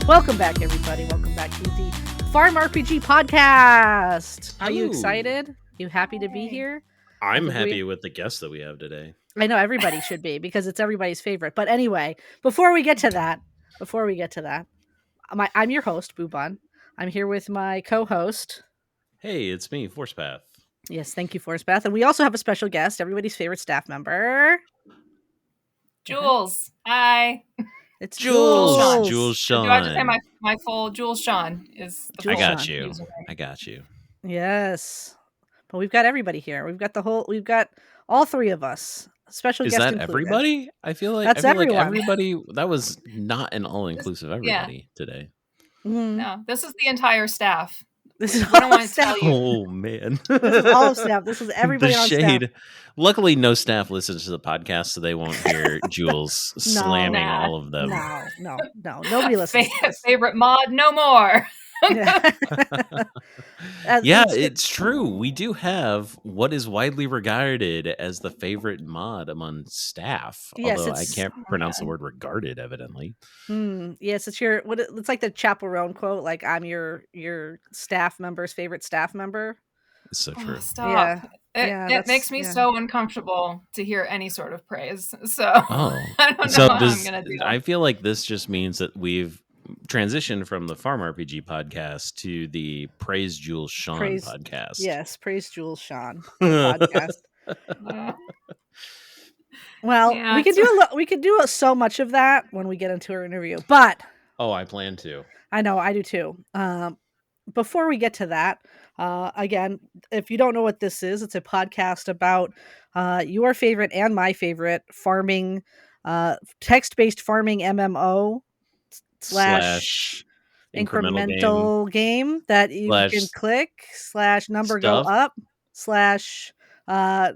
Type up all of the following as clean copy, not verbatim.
Welcome back, everybody. Welcome back to the FarmRPG podcast. Are you excited? You happy to be here? I'm happy with the guests that we have today. I know everybody should be because it's everybody's favorite. But anyway, before we get to that, I'm your host, Boobon. I'm here with my co-host. Hey, it's me, Forcepath. Yes, thank you, Forcepath. And we also have a special guest, everybody's favorite staff member. Jules. Hi. It's Jules. Jules Sean. Do I have to say my full Jules Sean is the I got you. I got you. Yes. But we've got everybody here. We've got all three of us. Special guest that included. Everybody? I feel like everybody. That was not an all-inclusive everybody today. Mm-hmm. No, this is the entire staff. This is I don't want to tell you. Oh man, this is all of staff. This is everybody on staff. Luckily, no staff listens to the podcast, so they won't hear Jules slamming all of them. No. Nobody listens. Favorite mod, no more. Yeah, it's true. We do have what is widely regarded as the favorite mod among staff. Yes, although I can't pronounce the word regarded, evidently. Yes, it's like the Chaperone quote, like I'm your staff member's favorite staff member. It's so true. Stop. Yeah. It makes me so uncomfortable to hear any sort of praise. So I don't know how I'm gonna do that. I feel like this just means that we've transition from the FarmRPG podcast to the Praise Jules Sean podcast. Yes, Praise Jules Sean podcast. Well, yeah, we could do so much of that when we get into our interview. But I plan to. I know, I do too. Before we get to that, again, if you don't know what this is, it's a podcast about your favorite and my favorite farming, text-based farming MMO slash incremental game that you can click / number go up /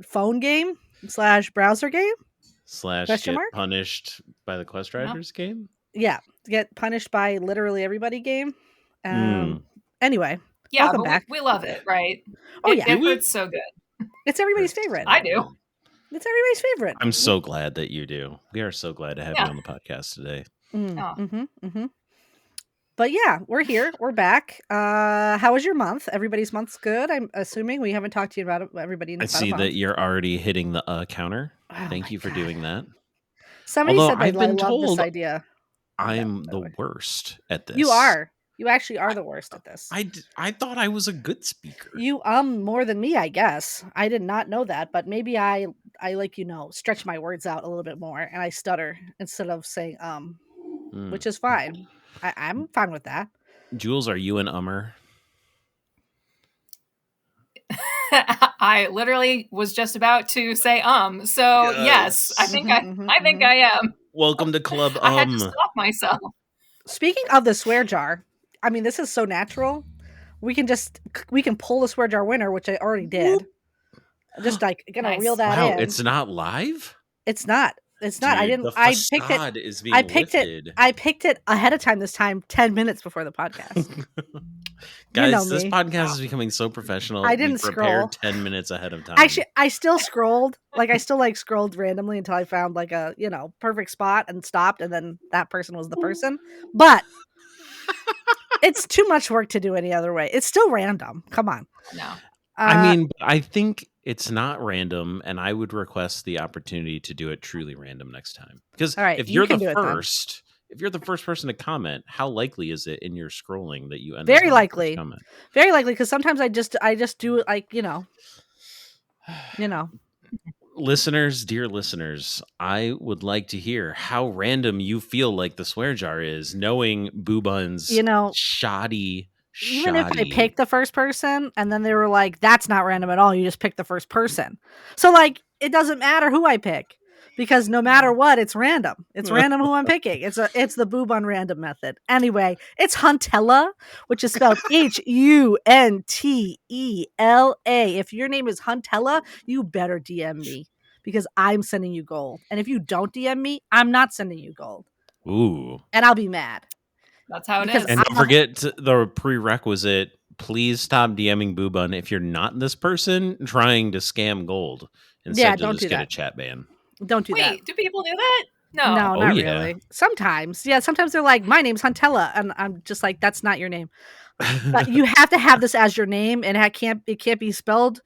phone game / browser game / get punished by the quest riders game. Yeah, get punished by literally everybody game. Anyway, welcome back. We love it, right? It's so good. It's everybody's favorite. I do. It's everybody's favorite. I'm so glad that you do. We are so glad to have you on the podcast today. But yeah, we're here. We're back. How was your month? Everybody's month's good. I'm assuming we haven't talked to you about everybody. I see that you're already hitting the counter. Thank you for doing that. Somebody said I've been told this idea. I'm the worst at this. You are. You actually are the worst at this. I thought I was a good speaker. You more than me, I guess. I did not know that, but maybe I stretch my words out a little bit more and I stutter instead of saying which is fine. I'm fine with that. Jules, are you an ummer? I literally was just about to say so yes, I think I am. Welcome to Club I had to stop myself. Speaking of the swear jar, I mean, this is so natural. We can pull the swear jar winner, which I already did. Just like gonna reel that in. It's not live? It's not. It's not. Dude, I picked it. I picked it ahead of time this time, 10 minutes before the podcast. Guys, this podcast is becoming so professional. I didn't scroll 10 minutes ahead of time. Actually, I still scrolled. I scrolled randomly until I found a perfect spot and stopped, and then that person was the person. But it's too much work to do any other way. It's still random. Come on. No. I think it's not random, and I would request the opportunity to do it truly random next time. Because if you're the first person to comment, how likely is it in your scrolling that you end up very likely, because sometimes I just do it like Listeners, dear listeners, I would like to hear how random you feel like the swear jar is, knowing Boobun's shoddy. Even if I picked the first person and then they were like, that's not random at all, you just picked the first person. So it doesn't matter who I pick because no matter what, it's random. It's random who I'm picking. It's the Boobun random method. Anyway, it's Huntella, which is spelled Huntela. If your name is Huntella, you better DM me because I'm sending you gold. And if you don't DM me, I'm not sending you gold. Ooh. And I'll be mad. That's how it is. And don't forget the prerequisite. Please stop DMing Boobun if you're not this person trying to scam gold. Instead, don't just get a chat ban. Don't do that. Wait, do people do that? No, not really. Sometimes, sometimes they're like, my name's Huntella, and I'm just like, that's not your name. But you have to have this as your name, and it can't be spelled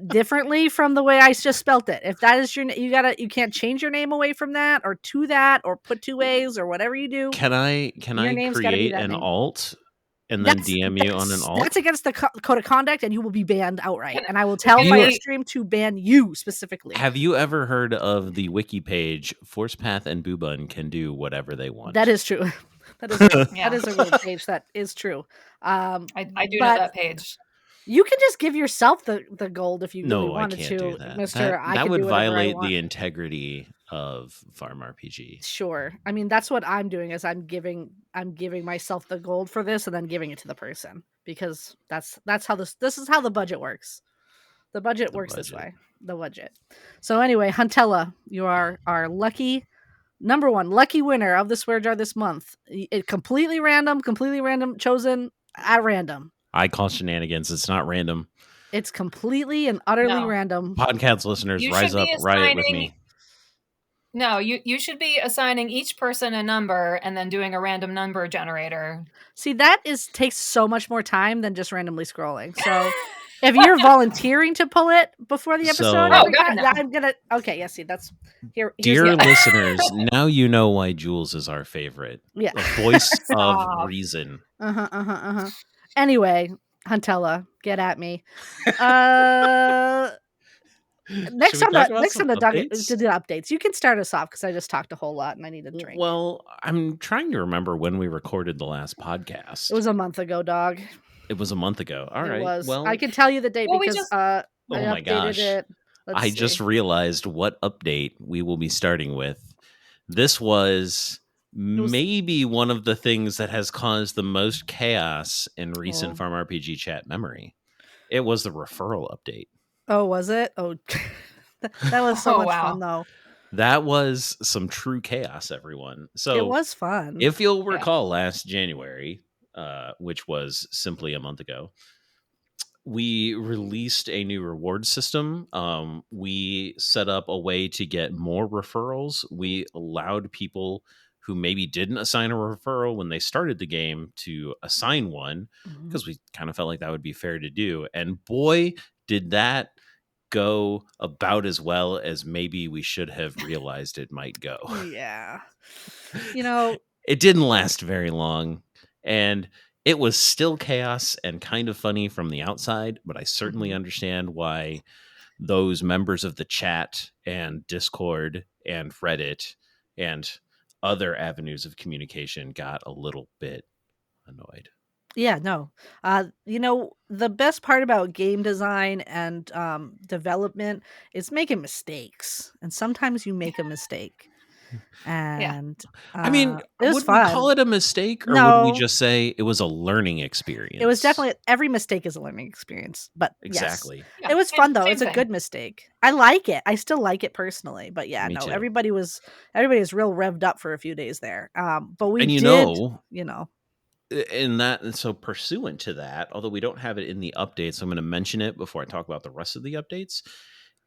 differently from the way I just spelt it. If that is your you can't change your name away from that or to that or put 2 A's or whatever you do. Can I create an name. alt and then DM you on an alt? That's against the code of conduct, and you will be banned outright. And I will tell FireStream to ban you specifically. Have you ever heard of the wiki page? Forcepath and Boobun can do whatever they want. That is true. That is a real page. That is true. I do know that page. You can just give yourself the gold if you really I wanted can't to, do that. Mister. That would violate the integrity of FarmRPG. Sure. I mean, that's what I'm doing. Is I'm giving myself the gold for this, and then giving it to the person, because that's how this is how the budget works. The budget works this way. The budget. So anyway, Huntella, you are our number one lucky winner of the swear jar this month. It completely random, chosen at random. I call shenanigans. It's not random. It's completely and utterly random. Podcast listeners, rise up, riot with me. No, you should be assigning each person a number and then doing a random number generator. See, that takes so much more time than just randomly scrolling. So if you're volunteering to pull it before the episode, I'm gonna. Okay, yeah. See, that's here. Dear listeners, now you know why Jules is our favorite. Yeah, a voice of reason. Anyway, Huntella, get at me. Next on the docket to the updates. You can start us off because I just talked a whole lot and I need a drink. Well, I'm trying to remember when we recorded the last podcast. It was a month ago, dog. It was a month ago. All right. Well, I can tell you the date because oh my gosh. I just realized what update we will be starting with. This was maybe one of the things that has caused the most chaos in recent FarmRPG chat memory. It was the referral update. Oh, was it? Oh, that was so much fun, though. That was some true chaos, everyone. So it was fun. If you'll recall, last January, which was simply a month ago, we released a new reward system. We set up a way to get more referrals. We allowed people who maybe didn't assign a referral when they started the game to assign one, because we kind of felt like that would be fair to do. And boy, did that go about as well as maybe we should have realized it might go. Yeah. It didn't last very long, and it was still chaos and kind of funny from the outside, but I certainly understand why those members of the chat and Discord and Reddit and other avenues of communication got a little bit annoyed. Yeah, no. The best part about game design and development is making mistakes. And sometimes you make a mistake. And I mean, would we call it a mistake, or would we just say it was a learning experience? It was definitely, every mistake is a learning experience. But exactly. Yes, it was fun though. It's a good mistake. I like it. I still like it personally. But yeah, Me too. everybody was real revved up for a few days there. But we in that, and so pursuant to that, although we don't have it in the updates, I'm going to mention it before I talk about the rest of the updates.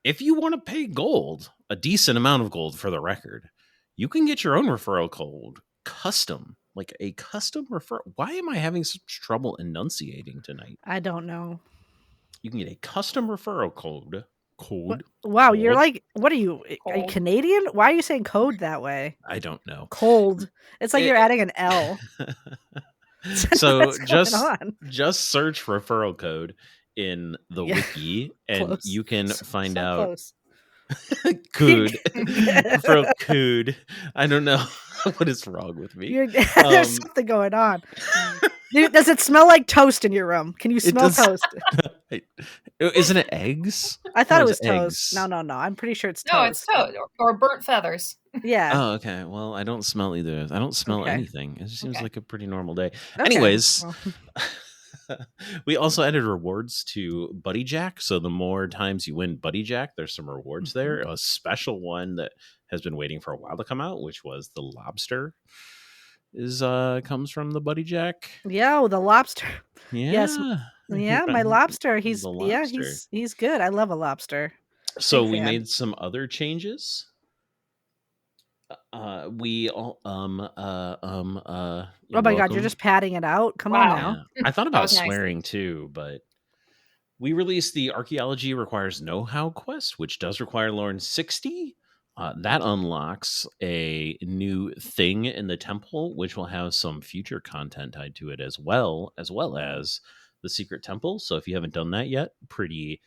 If you want to pay gold, a decent amount of gold for the record, you can get your own referral code custom, like a custom referral. Why am I having such trouble enunciating tonight? I don't know. You can get a custom referral code. Wow, you're like, what are you, are you Canadian? Why are you saying code that way? I don't know. Cold. It's like you're adding an L. So just search referral code in the wiki, and you can find out. Cood. Referral cood. I don't know what is wrong with me. There's something going on. Does it smell like toast in your room? Can you smell toast? Isn't it eggs? I thought it was toast. No. I'm pretty sure it's toast. No, it's toast or burnt feathers. Yeah. Oh, okay. Well, I don't smell either. I don't smell anything. It just seems like a pretty normal day. Okay. Anyways, we also added rewards to Buddy Jack. So the more times you win Buddy Jack, there's some rewards there. A special one that has been waiting for a while to come out, which was the lobster. Comes from the Buddy Jack. Yeah, the lobster. Yeah. Yes. Yeah, my lobster. He's good. I love a lobster. So we made some other changes. We all Oh you're my God, you're welcome. just patting it out. Come on now. Yeah. I thought about nice. swearing too, but we released the Archaeology Requires Know-How quest, which does require Lorne 60. That unlocks a new thing in the temple, which will have some future content tied to it as well as the secret temple. So if you haven't done that yet, pretty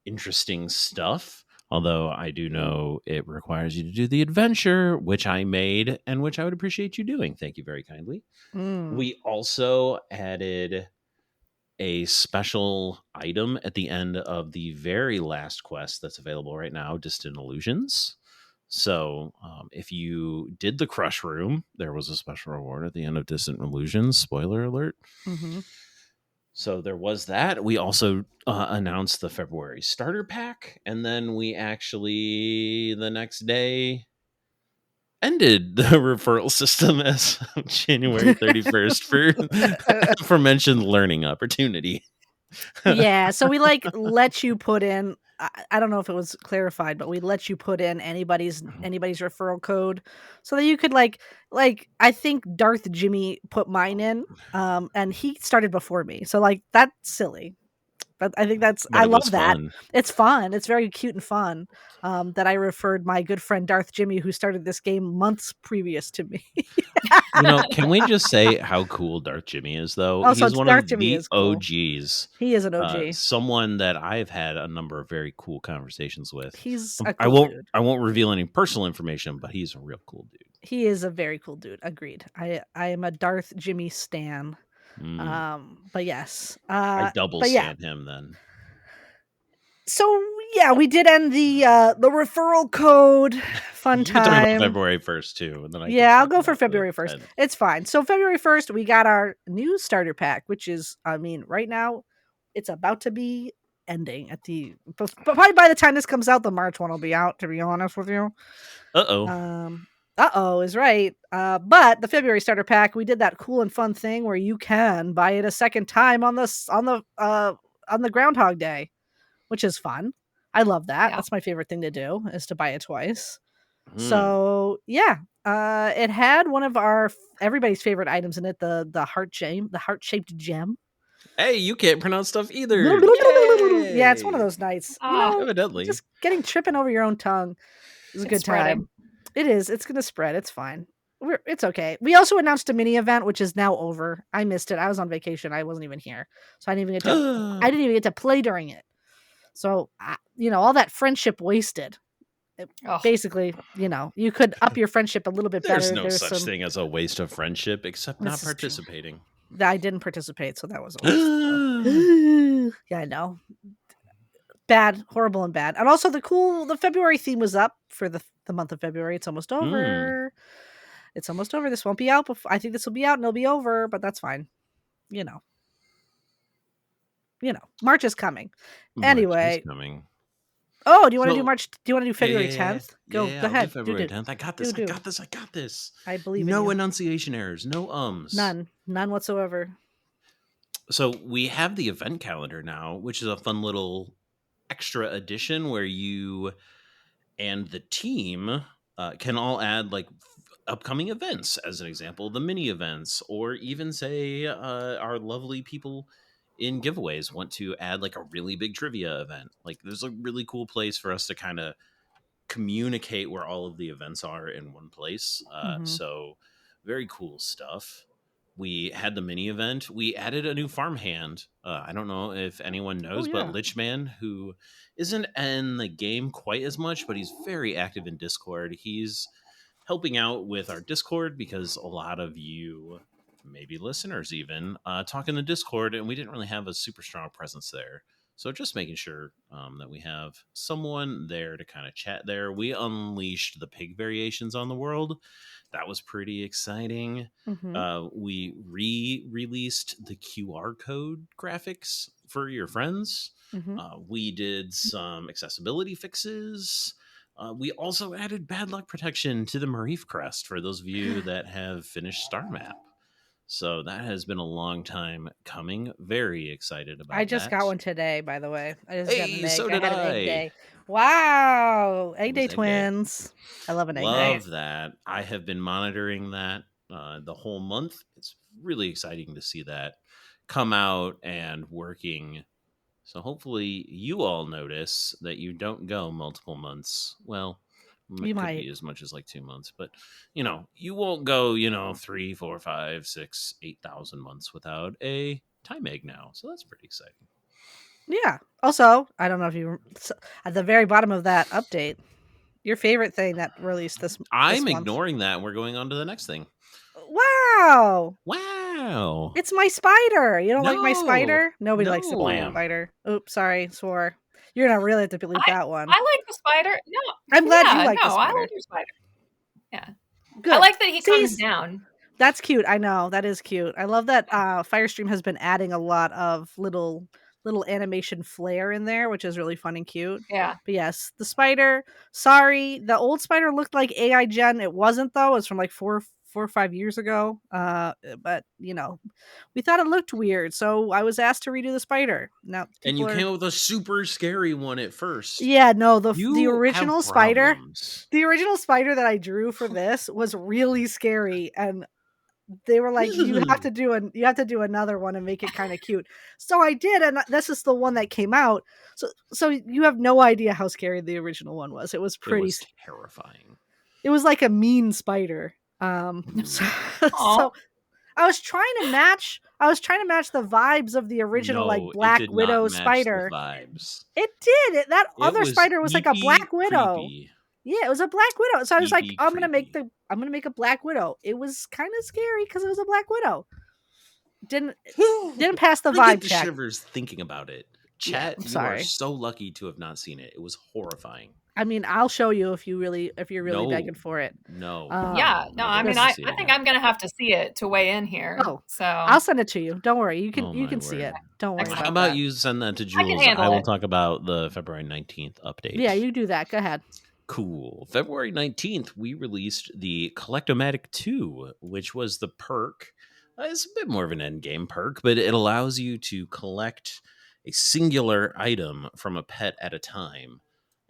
interesting stuff. Although I do know it requires you to do the adventure, which I made and which I would appreciate you doing. Thank you very kindly. We also added a special item at the end of the very last quest that's available right now, Distant Illusions. So if you did the crush room, there was a special reward at the end of Distant Illusions. Spoiler alert. Mm-hmm. So there was that. We also announced the February starter pack, and then we actually the next day ended the referral system as of January 31st for aforementioned learning opportunity. Yeah, so we let you put in. I don't know if it was clarified, but we let you put in anybody's referral code, so that you could like I think Darth Jimmy put mine in, and he started before me, so that's silly. But I think But I it was love that. fun. It's fun. It's very cute and fun. That I referred my good friend Darth Jimmy, who started this game months previous to me. Can we just say how cool Darth Jimmy is, though? Also, He's one Darth of Jimmy the is cool. OGs. He is an OG. Someone that I've had a number of very cool conversations with. He's a cool dude. I won't reveal any personal information, but he's a real cool dude. He is a very cool dude. Agreed. I am a Darth Jimmy stan. But yes. I double stand him then. So yeah, we did end the referral code fun time. You talking about February 1st too, and then I'll go for February 1st. It's fine. So February 1st, we got our new starter pack, which is, right now, it's about to be ending but probably by the time this comes out, the March one will be out. To be honest with you. Uh-oh is right. But the February starter pack, we did that cool and fun thing where you can buy it a second time on the Groundhog Day, which is fun. I love that. Yeah. That's my favorite thing to do, is to buy it twice. So yeah, it had one of everybody's favorite items in it, the heart-shaped gem. Hey, you can't pronounce stuff either. Yeah, it's one of those nights. Evidently. Just tripping over your own tongue is a good time. It is. It's gonna spread. It's fine. It's okay. We also announced a mini event, which is now over. I missed it. I was on vacation. I wasn't even here, so I didn't even get to play during it. So all that friendship wasted. Basically, you could up your friendship a little bit better. There's no such thing as a waste of friendship, except not participating. I didn't participate, so that was a waste. Yeah, I know. Bad, horrible, and bad. And also the February theme was up for the month of February. It's almost over. It's almost over. This won't be out before. I think this will be out and it'll be over, but that's fine. March is coming. Anyway. Oh, do you want to do March? Do you want to do February 10th? Go ahead. February 10th. I got this. I believe in you. No enunciation errors, no ums. None whatsoever. So we have the event calendar now, which is a fun little extra edition where you and the team can all add upcoming events, as an example, the mini events, or even say our lovely people in giveaways want to add a really big trivia event. There's a really cool place for us to kind of communicate where all of the events are in one place. So very cool stuff. We had the mini event. We added a new farmhand. I don't know if anyone knows, but Lichman, who isn't in the game quite as much, but he's very active in Discord. He's helping out with our Discord because a lot of you, maybe listeners even, talk in the Discord, and we didn't really have a super strong presence there. So just making sure that we have someone there to kind of chat there. We unleashed the pig variations on the world. That was pretty exciting. We re-released the QR code graphics for your friends. We did some accessibility fixes. We also added bad luck protection to the Marif crest for those of you that have finished Star Map. So that has been a long time coming. Very excited about that. I just got one today, by the way. I just got an egg. So did I had an egg day. Wow. Egg day twins. I love an egg day. Love that. I have been monitoring that the whole month. It's really exciting to see that come out and working. So hopefully you all notice that you don't go multiple months. Well, it could be as much as like 2 months, but you won't go 3, 4, 5, 6, 8,000 months without a time egg now. So that's pretty exciting. Yeah. Also, I don't know if you at the very bottom of that update, your favorite thing that released this I'm month. ignoring that. We're going on to the next thing. Wow. It's my spider. You don't like my spider? Nobody likes the spider. Oops, sorry, swore. You're gonna really have to believe that one. I like the spider. No, I'm glad you like the spider. I like your spider. Yeah, good. I like that he comes down. That's cute. I know, that is cute. I love that Firestream has been adding a lot of little animation flair in there, which is really fun and cute. Yeah. But yes, the spider. Sorry, the old spider looked like AI gen. It wasn't though. It was from like 4 or 5 years ago. But we thought it looked weird, so I was asked to redo the spider. Now, and you came up with a super scary one at first. Yeah, no, the original spider. The original spider that I drew for this was really scary, and they were like, you have to do another one and make it kind of cute. So I did, and this is the one that came out. So you have no idea how scary the original one was. It was pretty terrifying. It was like a mean spider. So I was trying to match the vibes of the original like Black Widow spider. Vibes. It did. That other spider was like a Black Widow. Creepy. Yeah, it was a Black Widow. So I was like, I'm gonna make a Black Widow. It was kind of scary because it was a Black Widow. Didn't pass the vibe check. Shivers thinking about it. Chat, you are so lucky to have not seen it. It was horrifying. I mean, I'll show you if you're really begging for it. No. I mean, I think I'm gonna have to see it to weigh in here. Oh, so I'll send it to you. Don't worry, you can see it. Don't worry. How about you send that to Jules? I will talk about the February 19th update. Yeah, you do that. Go ahead. Cool. February 19th, we released the Collectomatic 2, which was the perk. It's a bit more of an end game perk, but it allows you to collect a singular item from a pet at a time,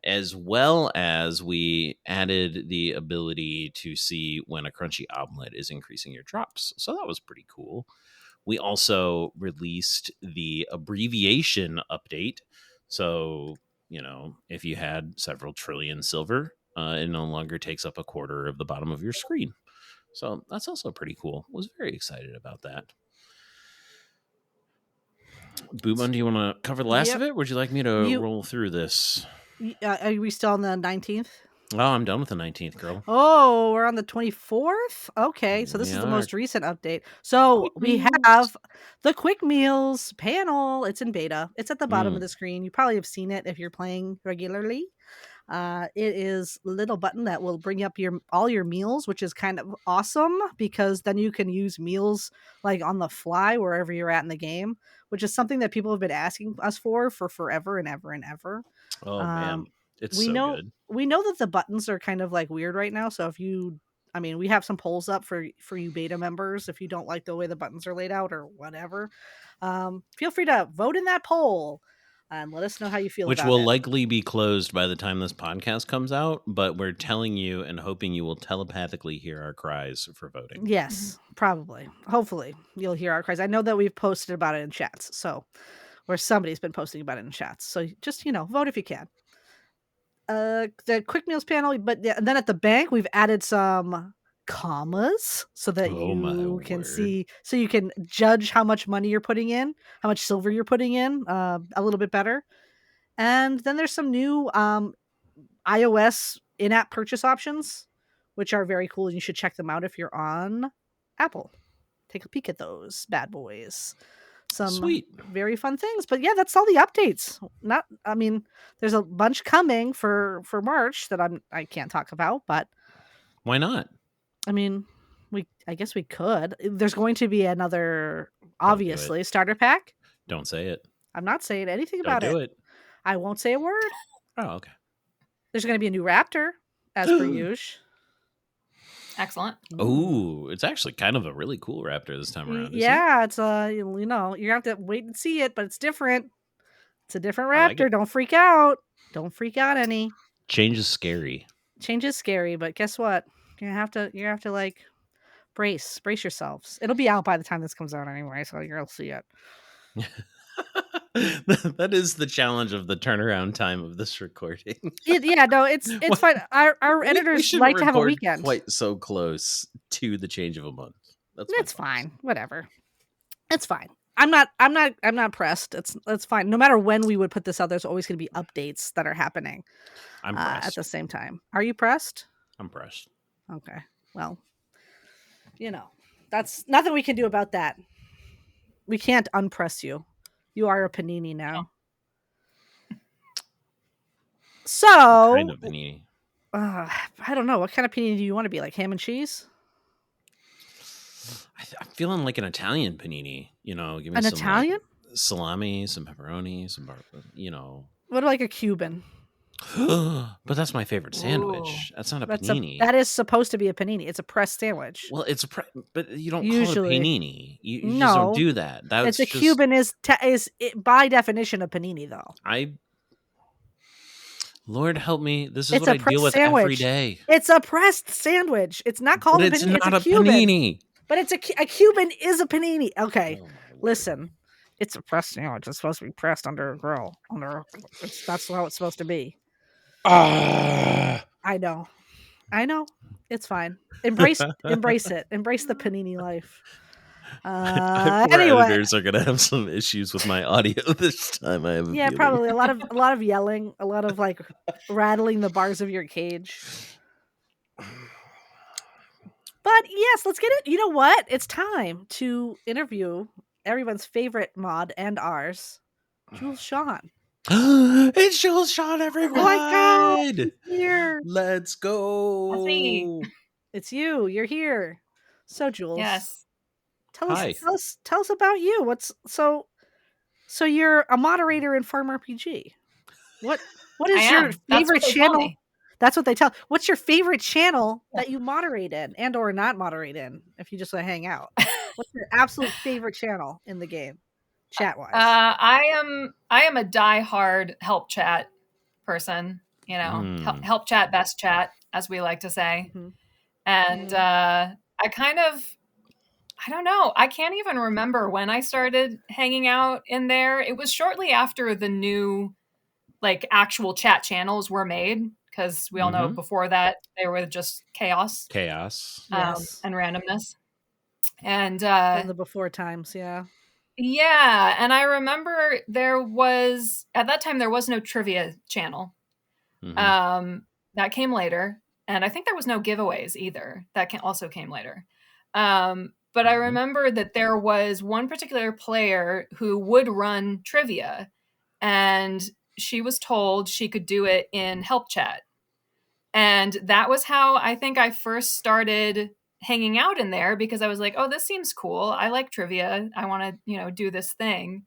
as well as we added the ability to see when a crunchy omelet is increasing your drops. So that was pretty cool. We also released the abbreviation update. So, if you had several trillion silver, it no longer takes up a quarter of the bottom of your screen. So that's also pretty cool. I was very excited about that. Booman, do you want to cover the last of it? Or would you like me to roll through this? Are we still on the 19th? Oh, I'm done with the 19th, girl. Oh, we're on the 24th? Okay, so this is the most recent update. So we have the Quick Meals panel. It's in beta. It's at the bottom of the screen. You probably have seen it if you're playing regularly. It is a little button that will bring up all your meals, which is kind of awesome because then you can use meals like on the fly wherever you're at in the game, which is something that people have been asking us for forever and ever and ever. Oh man, it's good. We know that the buttons are kind of like weird right now. So we have some polls up for you beta members. If you don't like the way the buttons are laid out or whatever, feel free to vote in that poll and let us know how you feel about it. Which will likely be closed by the time this podcast comes out, but we're telling you and hoping you will telepathically hear our cries for voting. Yes, probably. Hopefully you'll hear our cries. I know that we've posted about it in chats, or somebody's been posting about it in chats. So just, vote if you can. The Quick Meals panel, but then at the bank, we've added some commas so that you can see, so you can judge how much money you're putting in, how much silver you're putting in, a little bit better. And then there's some new iOS in-app purchase options, which are very cool, and you should check them out if you're on Apple. Take a peek at those bad boys. Some sweet, very fun things. But yeah, that's all the updates. There's a bunch coming for March that I can't talk about, but why not? I guess we could. There's going to be another, obviously, starter pack. Don't say it. I'm not saying anything about it. Don't do it. I won't say a word. Oh, okay. There's going to be a new Raptor, as per usual. Excellent. Oh, it's actually kind of a really cool raptor this time around. Yeah, it's you have to wait and see it, but it's different. It's a different raptor. Like, don't freak out. Don't freak out any. Change is scary. Change is scary, but guess what? You have to like brace yourselves. It'll be out by the time this comes out anyway, so you'll see it. That is the challenge of the turnaround time of this recording. It's fine. Our editors like to have a weekend. Quite so close to the change of a month. It's fine. Whatever. It's fine. I'm not pressed. It's fine. No matter when we would put this out, there's always going to be updates that are happening. I'm pressed. At the same time. Are you pressed? I'm pressed. Okay. Well, that's nothing we can do about that. We can't unpress you. You are a panini now. So, what kind of panini? I don't know. What kind of panini do you want to be? Like ham and cheese? I'm feeling like an Italian panini. Give me an Italian salami, some pepperoni, some What like a Cuban? But that's my favorite sandwich. That's not a panini. That is supposed to be a panini. It's a pressed sandwich. Well, it's but you don't call it a panini. You just don't do that. That's it's a Cuban is by definition a panini, though. Lord help me. This is what I deal with every day. It's a pressed sandwich. It's not called a panini. It's not a panini. But it's a Cuban is a panini. Okay, listen. It's a pressed sandwich. It's supposed to be pressed under a grill. That's how it's supposed to be. I know. It's fine. Embrace it. Embrace the panini life. Anyway, editors are gonna have some issues with my audio this time. I have probably a lot of yelling, a lot of like rattling the bars of your cage. But yes, let's get it. You know what? It's time to interview everyone's favorite mod and ours, Jules Sean. It's Jules Sean, everyone! Oh my God! Here. Let's go! It's you. You're here. So, Jules. Yes. Tell us about you. So you're a moderator in FarmRPG. What is your favorite channel? That's what they tell. What's your favorite channel that you moderate in and or not moderate in if you just want to hang out? What's your absolute favorite channel in the game, chat wise? I am a diehard help chat person. Help chat, best chat, as we like to say. Mm-hmm. And I don't know. I can't even remember when I started hanging out in there. It was shortly after the new, actual chat channels were made. Because we all know before that they were just chaos, yes, and randomness, and in the before times, yeah. And I remember at that time there was no trivia channel, that came later, and I think there was no giveaways either. That also came later, but I remember that there was one particular player who would run trivia, and she was told she could do it in help chat. And that was how I think I first started hanging out in there, because I was like, oh, this seems cool. I like trivia. I want to, do this thing.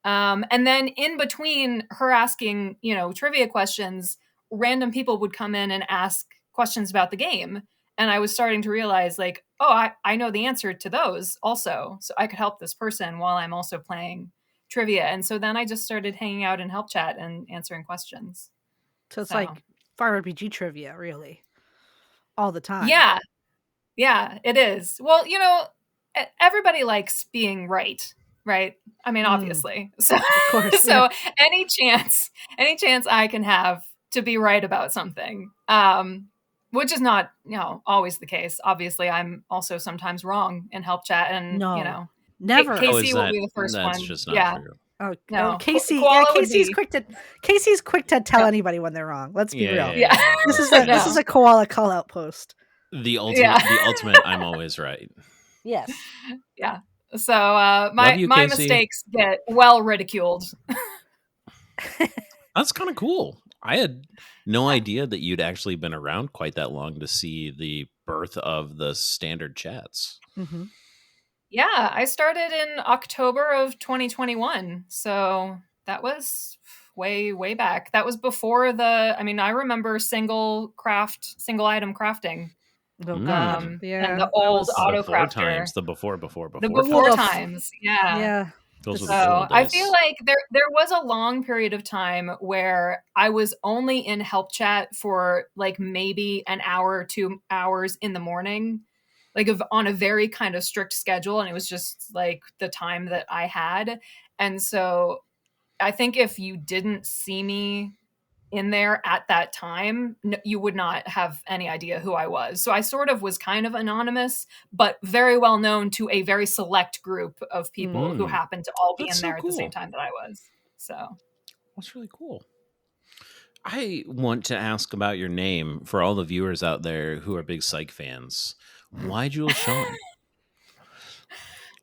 And then in between her asking, trivia questions, random people would come in and ask questions about the game. And I was starting to realize I know the answer to those also. So I could help this person while I'm also playing trivia. And so then I just started hanging out in help chat and answering questions. So it's like FarmRPG trivia, really, all the time. Yeah, it is. Well, everybody likes being right? I mean, obviously. So, of course, so any chance I can have to be right about something, which is not, always the case. Obviously, I'm also sometimes wrong in help chat, and never. Casey will be the first that's one. Just not true. Oh no, Casey! Yeah, Casey's quick to tell anybody when they're wrong. Let's be real. Yeah. This is a koala call out post. The ultimate. I'm always right. Yes. Yeah. So my mistakes get well ridiculed. That's kind of cool. I had no idea that you'd actually been around quite that long to see the birth of the standard chats. Mm-hmm. Yeah, I started in October of 2021. So that was way, way back. That was before I remember single item crafting. Oh God, yeah. And the old autocrafter. The before times. Yeah. Yeah. Those were so the old days. I feel like there was a long period of time where I was only in help chat for like maybe an hour or 2 hours in the morning, like on a very kind of strict schedule, and it was just like the time that I had. And so I think if you didn't see me in there at that time, you would not have any idea who I was. So I sort of was kind of anonymous, but very well known to a very select group of people who happened to all be in there at the same time that I was. So that's really cool. I want to ask about your name for all the viewers out there who are big Psych fans. Why JulesShaun?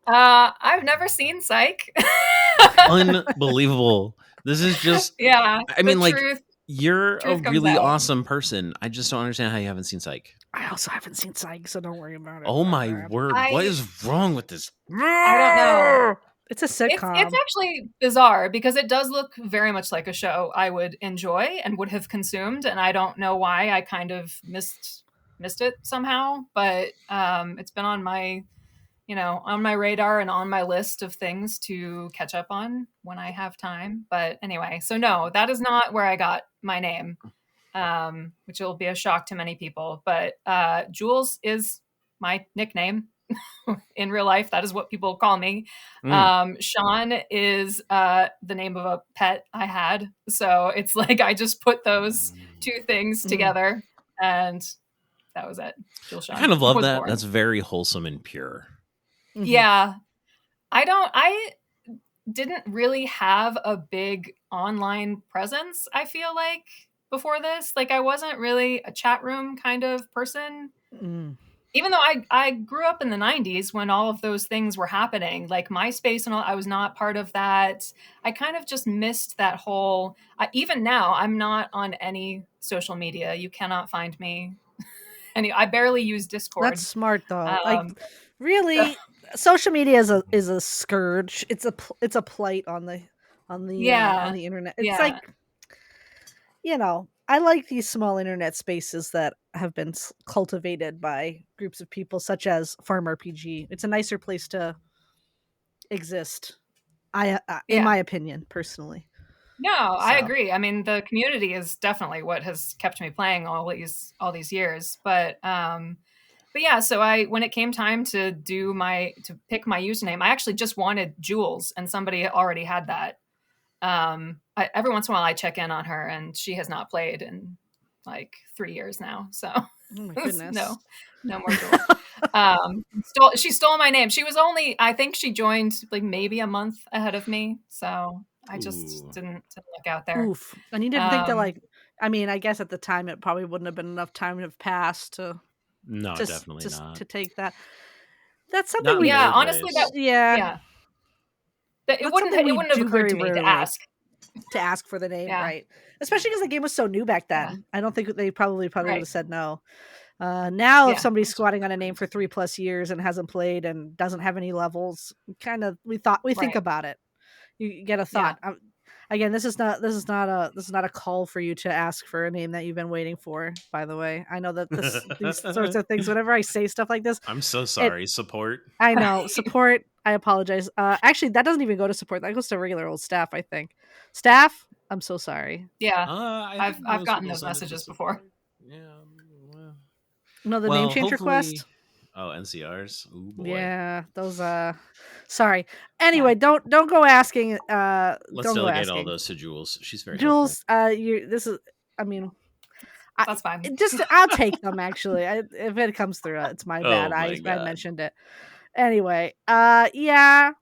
I've never seen Psych. Unbelievable. This is just I mean, like, you're a really awesome person. I just don't understand how you haven't seen Psych. I also haven't seen Psych, so don't worry about it. Oh my word. What is wrong with this? I don't know. It's a sitcom. It's actually bizarre because it does look very much like a show I would enjoy and would have consumed, and I don't know why I kind of missed it somehow, but it's been on my radar and on my list of things to catch up on when I have time. But anyway, so no, that is not where I got my name, which will be a shock to many people. But Jules is my nickname. In real life, that is what people call me. Sean is the name of a pet I had. So it's like I just put those two things together and that was it. Jules Sean. I kind of love that. Born. That's very wholesome and pure. Yeah. I didn't really have a big online presence, I feel like, before this. Like I wasn't really a chat room kind of person. Even though I grew up in the 90s when all of those things were happening, like MySpace and all, I was not part of that. I kind of just missed that whole, even now, I'm not on any social media. You cannot find me. I barely use Discord. That's smart though. Like really, social media is a scourge. It's a plight on the internet. It's like, I like these small internet spaces that have been cultivated by groups of people such as FarmRPG. It's a nicer place to exist. In my opinion, personally. No, I agree. I mean, the community is definitely what has kept me playing all these years. But yeah, so when it came time to pick my username, I actually just wanted Jules, and somebody already had that. Every once in a while I check in on her, and she has not played in like 3 years now. So oh my goodness. no more Jules. She stole my name. She was I think she joined like maybe a month ahead of me. So I just didn't look out there. Oof. And you didn't think that, like, I mean, I guess at the time it probably wouldn't have been enough time to have passed to definitely not to take that. That's something honestly it wouldn't have occurred to me to ask for the name, right? Especially because the game was so new back then. I don't think they probably would have said no. Now if somebody's squatting on a name for 3+ years and hasn't played and doesn't have any levels, we think about it. You get a thought. Again, this is not a call for you to ask for a name that you've been waiting for. By the way, I know that these sorts of things. Whenever I say stuff like this, I'm so sorry. Support. I know support. I apologize. Actually, that doesn't even go to support. That goes to regular old staff. I think staff. I'm so sorry. Yeah, I've gotten those messages before. Yeah. No, the name change request. Oh, NCRs. Ooh, boy. Yeah, those. Sorry. Anyway, don't go asking. Let's delegate all those to Jules. She's very Jules. This is. I mean, that's fine. I'll take them. Actually, if it comes through, it's my bad. I mentioned it. Anyway. Yeah.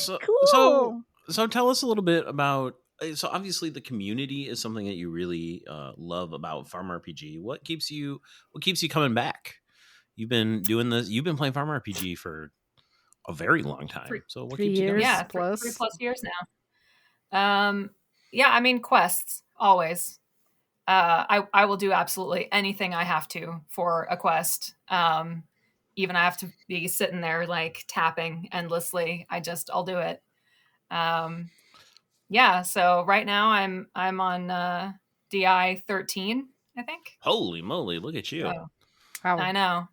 Cool. So tell us a little bit about. So obviously the community is something that you really love about FarmRPG. What keeps you coming back? You've been doing this. You've been playing FarmRPG for a very long time. So what keeps you going? Yeah, 3+ years now. Yeah, I mean quests always. I will do absolutely anything I have to for a quest. Even I have to be sitting there like tapping endlessly. I'll do it. Yeah, so right now I'm on DI 13 I think. Holy moly, look at you. So, I know.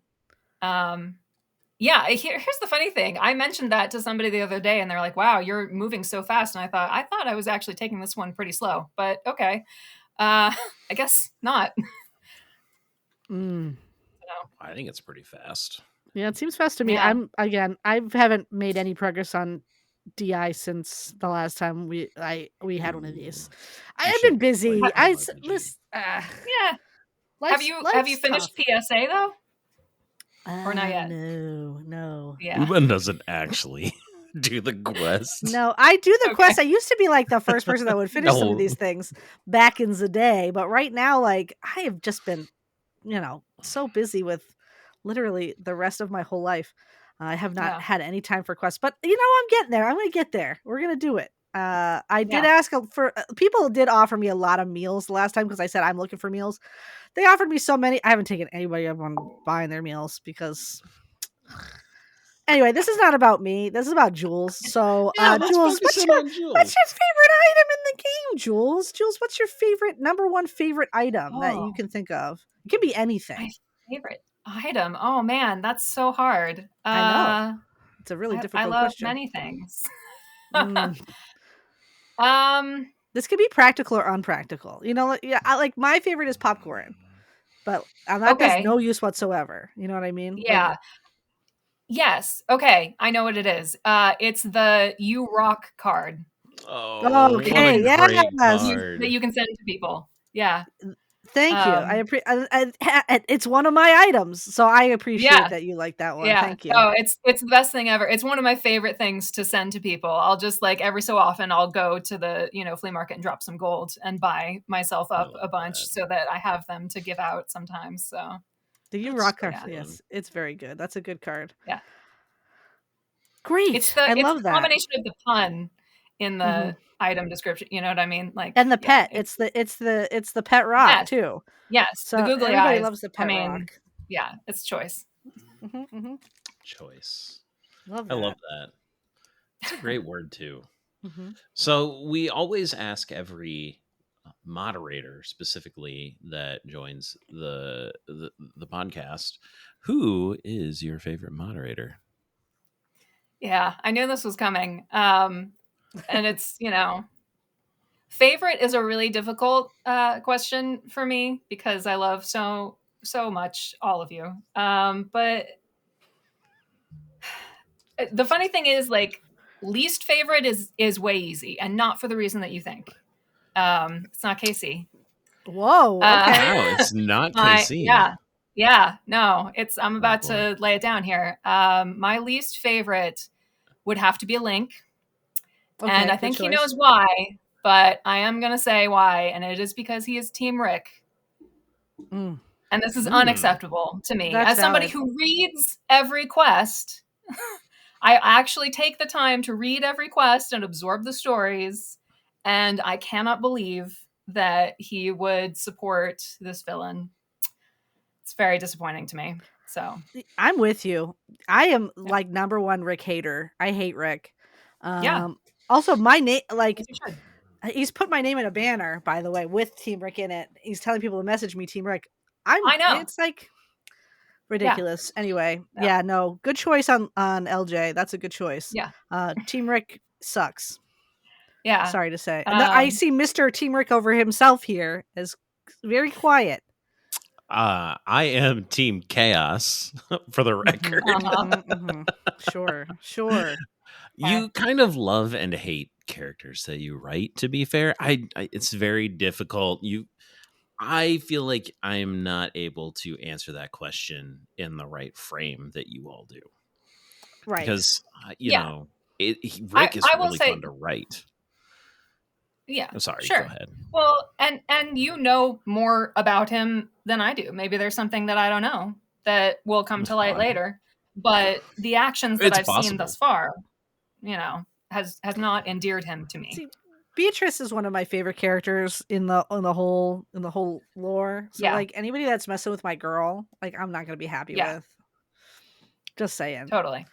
Yeah, here's the funny thing. I mentioned that to somebody the other day and they're like, wow, you're moving so fast. And I thought I was actually taking this one pretty slow, but okay. I guess not. I think it's pretty fast. Yeah, it seems fast to me. I haven't made any progress on DI since the last time we had one of these. I have been busy. Yeah. Have you finished tough. PSA though? Or not yet? No. Yeah. Uben doesn't actually do the quest. No, I do the quest. I used to be like the first person that would finish some of these things back in the day, but right now, like, I have just been, so busy with literally the rest of my whole life. I have not had any time for quests, but I'm getting there. I'm going to get there. We're going to do it. I did ask for people did offer me a lot of meals last time because I said I'm looking for meals. They offered me so many. I haven't taken anybody up on buying their meals because. Anyway, this is not about me. This is about Jules. So, Jules, what's your favorite item in the game, Jules? Jules, what's your number one favorite item that you can think of? It can be anything. My favorite item? Oh man, that's so hard. I know. It's a really difficult question. I love many things. This could be practical or unpractical. Like my favorite is popcorn, but that has no use whatsoever. You know what I mean? Yeah. Yes. Okay. I know what it is. It's the You Rock card. Oh, okay. Yeah. That you can send to people. Yeah. Thank you. I appreciate. It's one of my items, so I appreciate that you like that one. Yeah. Thank you. Oh, it's the best thing ever. It's one of my favorite things to send to people. I'll just like every so often I'll go to the flea market and drop some gold and buy myself up a bunch so that I have them to give out sometimes. So the You Rock card, yes, it's very good. That's a good card. Yeah. Great. I love that combination of the pun in the item description. You know what I mean? Like, and the pet. It's the pet rock too. Yes. So the googly everybody eyes. loves the pet rock. Yeah, it's choice. Choice. I love that. It's a great word too. So we always ask every moderator specifically that joins the podcast, who is your favorite moderator? Yeah, I knew this was coming. And it's, favorite is a really difficult question for me because I love so much all of you. But the funny thing is, like, least favorite is way easy, and not for the reason that you think. It's not Casey. Whoa. Okay. No, it's not Casey. Yeah. No, I'm about to lay it down here. My least favorite would have to be a Link. Okay, and I think he knows why, but I am going to say why. And it is because he is Team Rick. And this is unacceptable to me. As somebody who reads every quest, I actually take the time to read every quest and absorb the stories. And I cannot believe that he would support this villain. It's very disappointing to me. So I'm with you. I am like number one Rick hater. I hate Rick. Also, my name, like, he's put my name in a banner, by the way, with Team Rick in it. He's telling people to message me Team Rick. I know. It's like ridiculous. Yeah. Anyway, no, good choice on LJ. That's a good choice. Yeah. Team Rick sucks. Yeah. Sorry to say. I see Mr. Team Rick over himself here as very quiet. I am Team Chaos, for the record. Sure. You kind of love and hate characters that you write, to be fair. It's very difficult. I feel like I'm not able to answer that question in the right frame that you all do. Right. Because, Rick is really fun to write. Yeah. I'm sorry. Sure. Go ahead. Well, and you know more about him than I do. Maybe there's something that I don't know that will come to light later. But the actions that I've seen thus far, has not endeared him to me. See, Beatrice is one of my favorite characters in the whole lore. So like anybody that's messing with my girl, like I'm not gonna be happy with. Just saying. Totally.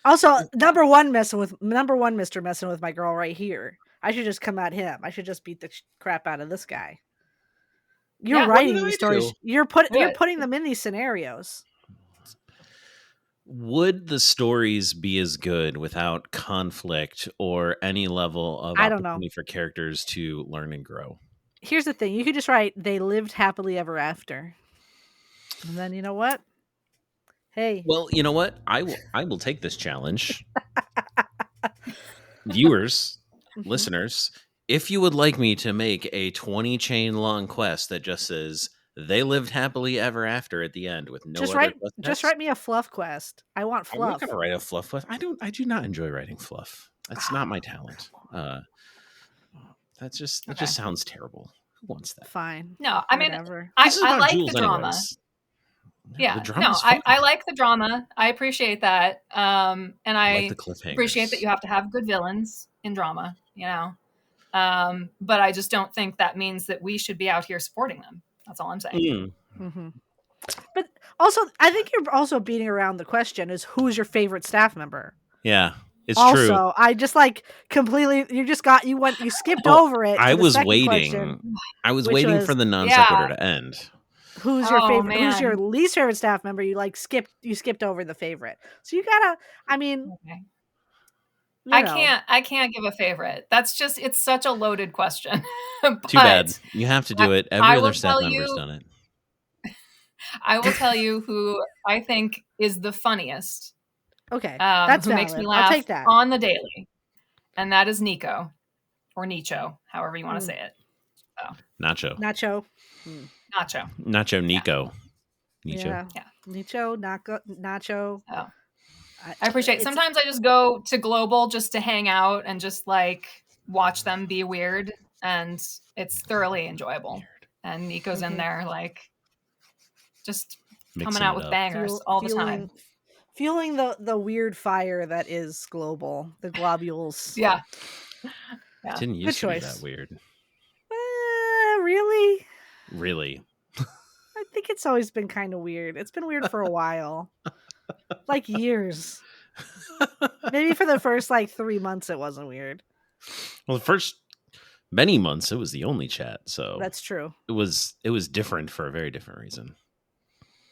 Also, number one Mr. messing with my girl right here. I should just come at him. I should just beat the crap out of this guy. You're writing these stories. You're putting them in these scenarios. Would the stories be as good without conflict or any level of opportunity for characters to learn and grow? Here's the thing. You could just write, they lived happily ever after. And then you know what? Hey. Well, you know what? I will take this challenge. Viewers, listeners, if you would like me to make a 20 chain long quest that just says they lived happily ever after at the end with no other quest just write me a fluff quest. I want fluff. I'm not gonna write a fluff quest. I do not enjoy writing fluff. That's not my talent. That just sounds terrible. Who wants that? Fine. No, I mean, I like Jules the drama. Anyways. Yeah, no, I like the drama. I appreciate that. And I like the appreciate that you have to have good villains in drama, you know. But I just don't think that means that we should be out here supporting them. That's all I'm saying. Mm-hmm. But also, I think you're also beating around the question is who's your favorite staff member? Yeah, it's also, true. Also, I just completely, you skipped over it. I was waiting. I was waiting for the non sequitur to end. Who's your favorite? Man. Who's your least favorite staff member? You skipped over the favorite. So you gotta. I mean, okay. I can't give a favorite. That's just, it's such a loaded question. Too bad. You have to do it. Every other staff member's done it. I will tell you who I think is the funniest. Okay, that's who valid. makes me laugh I'll take that. on the daily, and that is Nico, or Nicho, however you want to say it. So. Nacho. Nacho. Nico. Yeah. Nicho. Nacho. Oh. I appreciate it. Sometimes I just go to Global just to hang out and just watch them be weird, and it's thoroughly enjoyable. And Nico's in there just coming out with bangers all the time. Fueling the weird fire that is Global, the globules. Yeah. It didn't used to be that weird. Really? Really? I think it's always been kind of weird. It's been weird for a while. Years. Maybe for the first 3 months it wasn't weird. Well, the first many months it was the only chat, so that's true. It was different for a very different reason.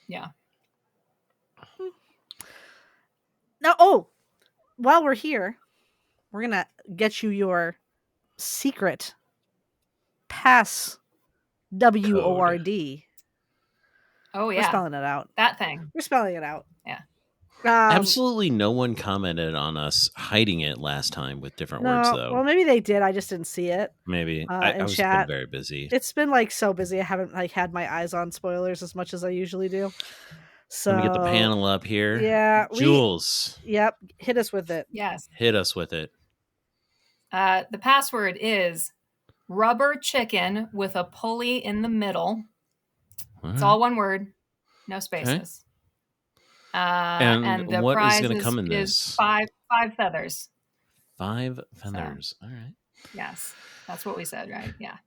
Yeah. Now, while we're here, we're gonna get you your secret pass WORD. Oh yeah, we're spelling it out. That thing. We're spelling it out. Yeah. Absolutely no one commented on us hiding it last time with different words, though. Well, maybe they did. I just didn't see it. Maybe. I was been very busy. It's been so busy. I haven't had my eyes on spoilers as much as I usually do. So let me get the panel up here. Yeah. Jules. Yep. Hit us with it. Yes. Hit us with it. The password is rubber chicken with a pulley in the middle. It's all one word. No spaces. Okay. And the what prize is going to come in this? Five feathers. 5 feathers. So, all right. Yes, that's what we said, right? Yeah.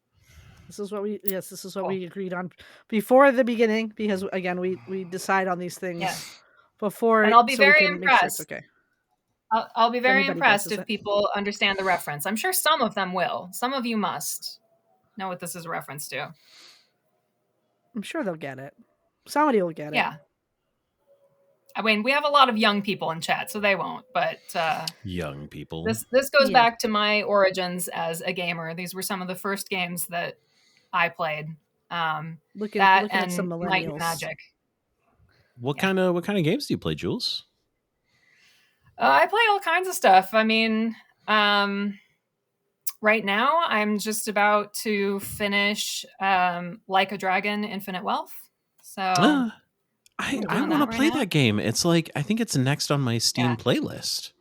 This is what we agreed on before the beginning, because again we decide on these things before. And I'll be very impressed. Sure okay. I'll be very impressed if people understand the reference. I'm sure some of them will. Some of you must know what this is a reference to. I'm sure they'll get it. Somebody will get it. Yeah. I mean, we have a lot of young people in chat, so they won't. But young people. This goes back to my origins as a gamer. These were some of the first games that I played. Looking at some millennials. Might and Magic. What kind of games do you play, Jules? I play all kinds of stuff. I mean, right now I'm just about to finish Like a Dragon: Infinite Wealth. So I want to play that game. It's I think it's next on my Steam playlist.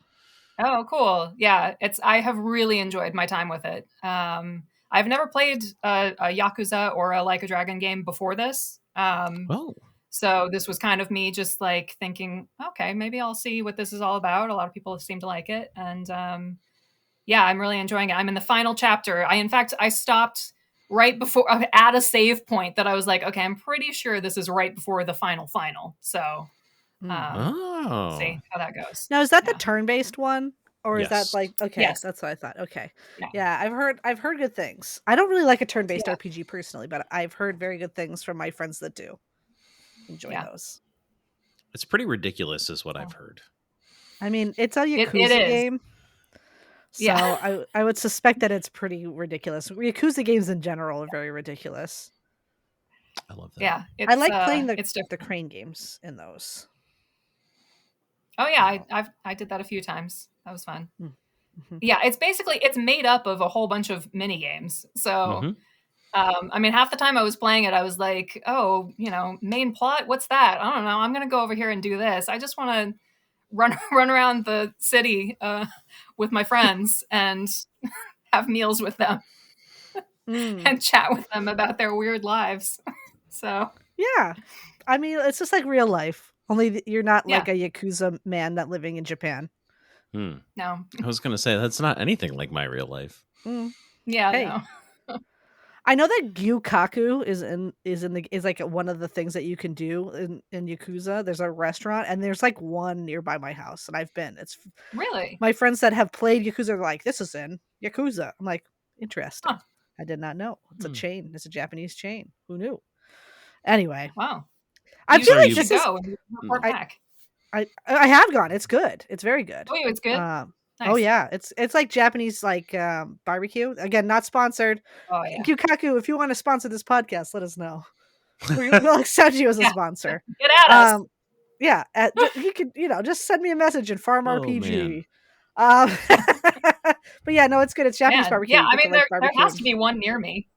Oh, cool. Yeah, I have really enjoyed my time with it. I've never played a Yakuza or a Like a Dragon game before this. So this was kind of me just thinking, okay, maybe I'll see what this is all about. A lot of people seem to like it. And I'm really enjoying it. I'm in the final chapter. I stopped right before at a save point that I was like, okay, I'm pretty sure this is right before the final. So see how that goes. Now, is that the turn-based one? Or is that like okay? Yes. That's what I thought. Okay, yeah, I've heard good things. I don't really like a turn-based RPG personally, but I've heard very good things from my friends that do enjoy those. It's pretty ridiculous, is what I've heard. I mean, it's a Yakuza game, so I would suspect that it's pretty ridiculous. Yakuza games in general are very ridiculous. I love that. Yeah, I like playing the crane games in those. Oh yeah, I did that a few times. That was fun. Mm-hmm. Yeah, it's made up of a whole bunch of mini games. So, I mean, half the time I was playing it, I was like, oh, main plot, what's that? I don't know. I'm gonna go over here and do this. I just want to run around the city with my friends and have meals with them and chat with them about their weird lives. So yeah, I mean, it's just like real life. Only you're not like a Yakuza man that living in Japan. No, I was gonna say that's not anything like my real life. Yeah, hey. No. I know that Gyukaku is like one of the things that you can do in Yakuza. There's a restaurant and there's like one nearby my house, and I've been. It's really my friends that have played Yakuza are like, this is in Yakuza. I'm like, interesting. I did not know. It's a chain. It's a Japanese chain. Who knew? Anyway, wow. I feel like this is. Report back. I have gone. It's good. It's very good. Oh, it's good. Nice. Oh yeah, it's like Japanese like barbecue. Again, not sponsored. Oh yeah. Gyukaku, if you want to sponsor this podcast, let us know. We'll accept you as a sponsor. Get at us. Yeah, you could just send me a message in FarmRPG. But yeah, no, it's good. It's Japanese barbecue. Yeah, I mean there has to be one near me.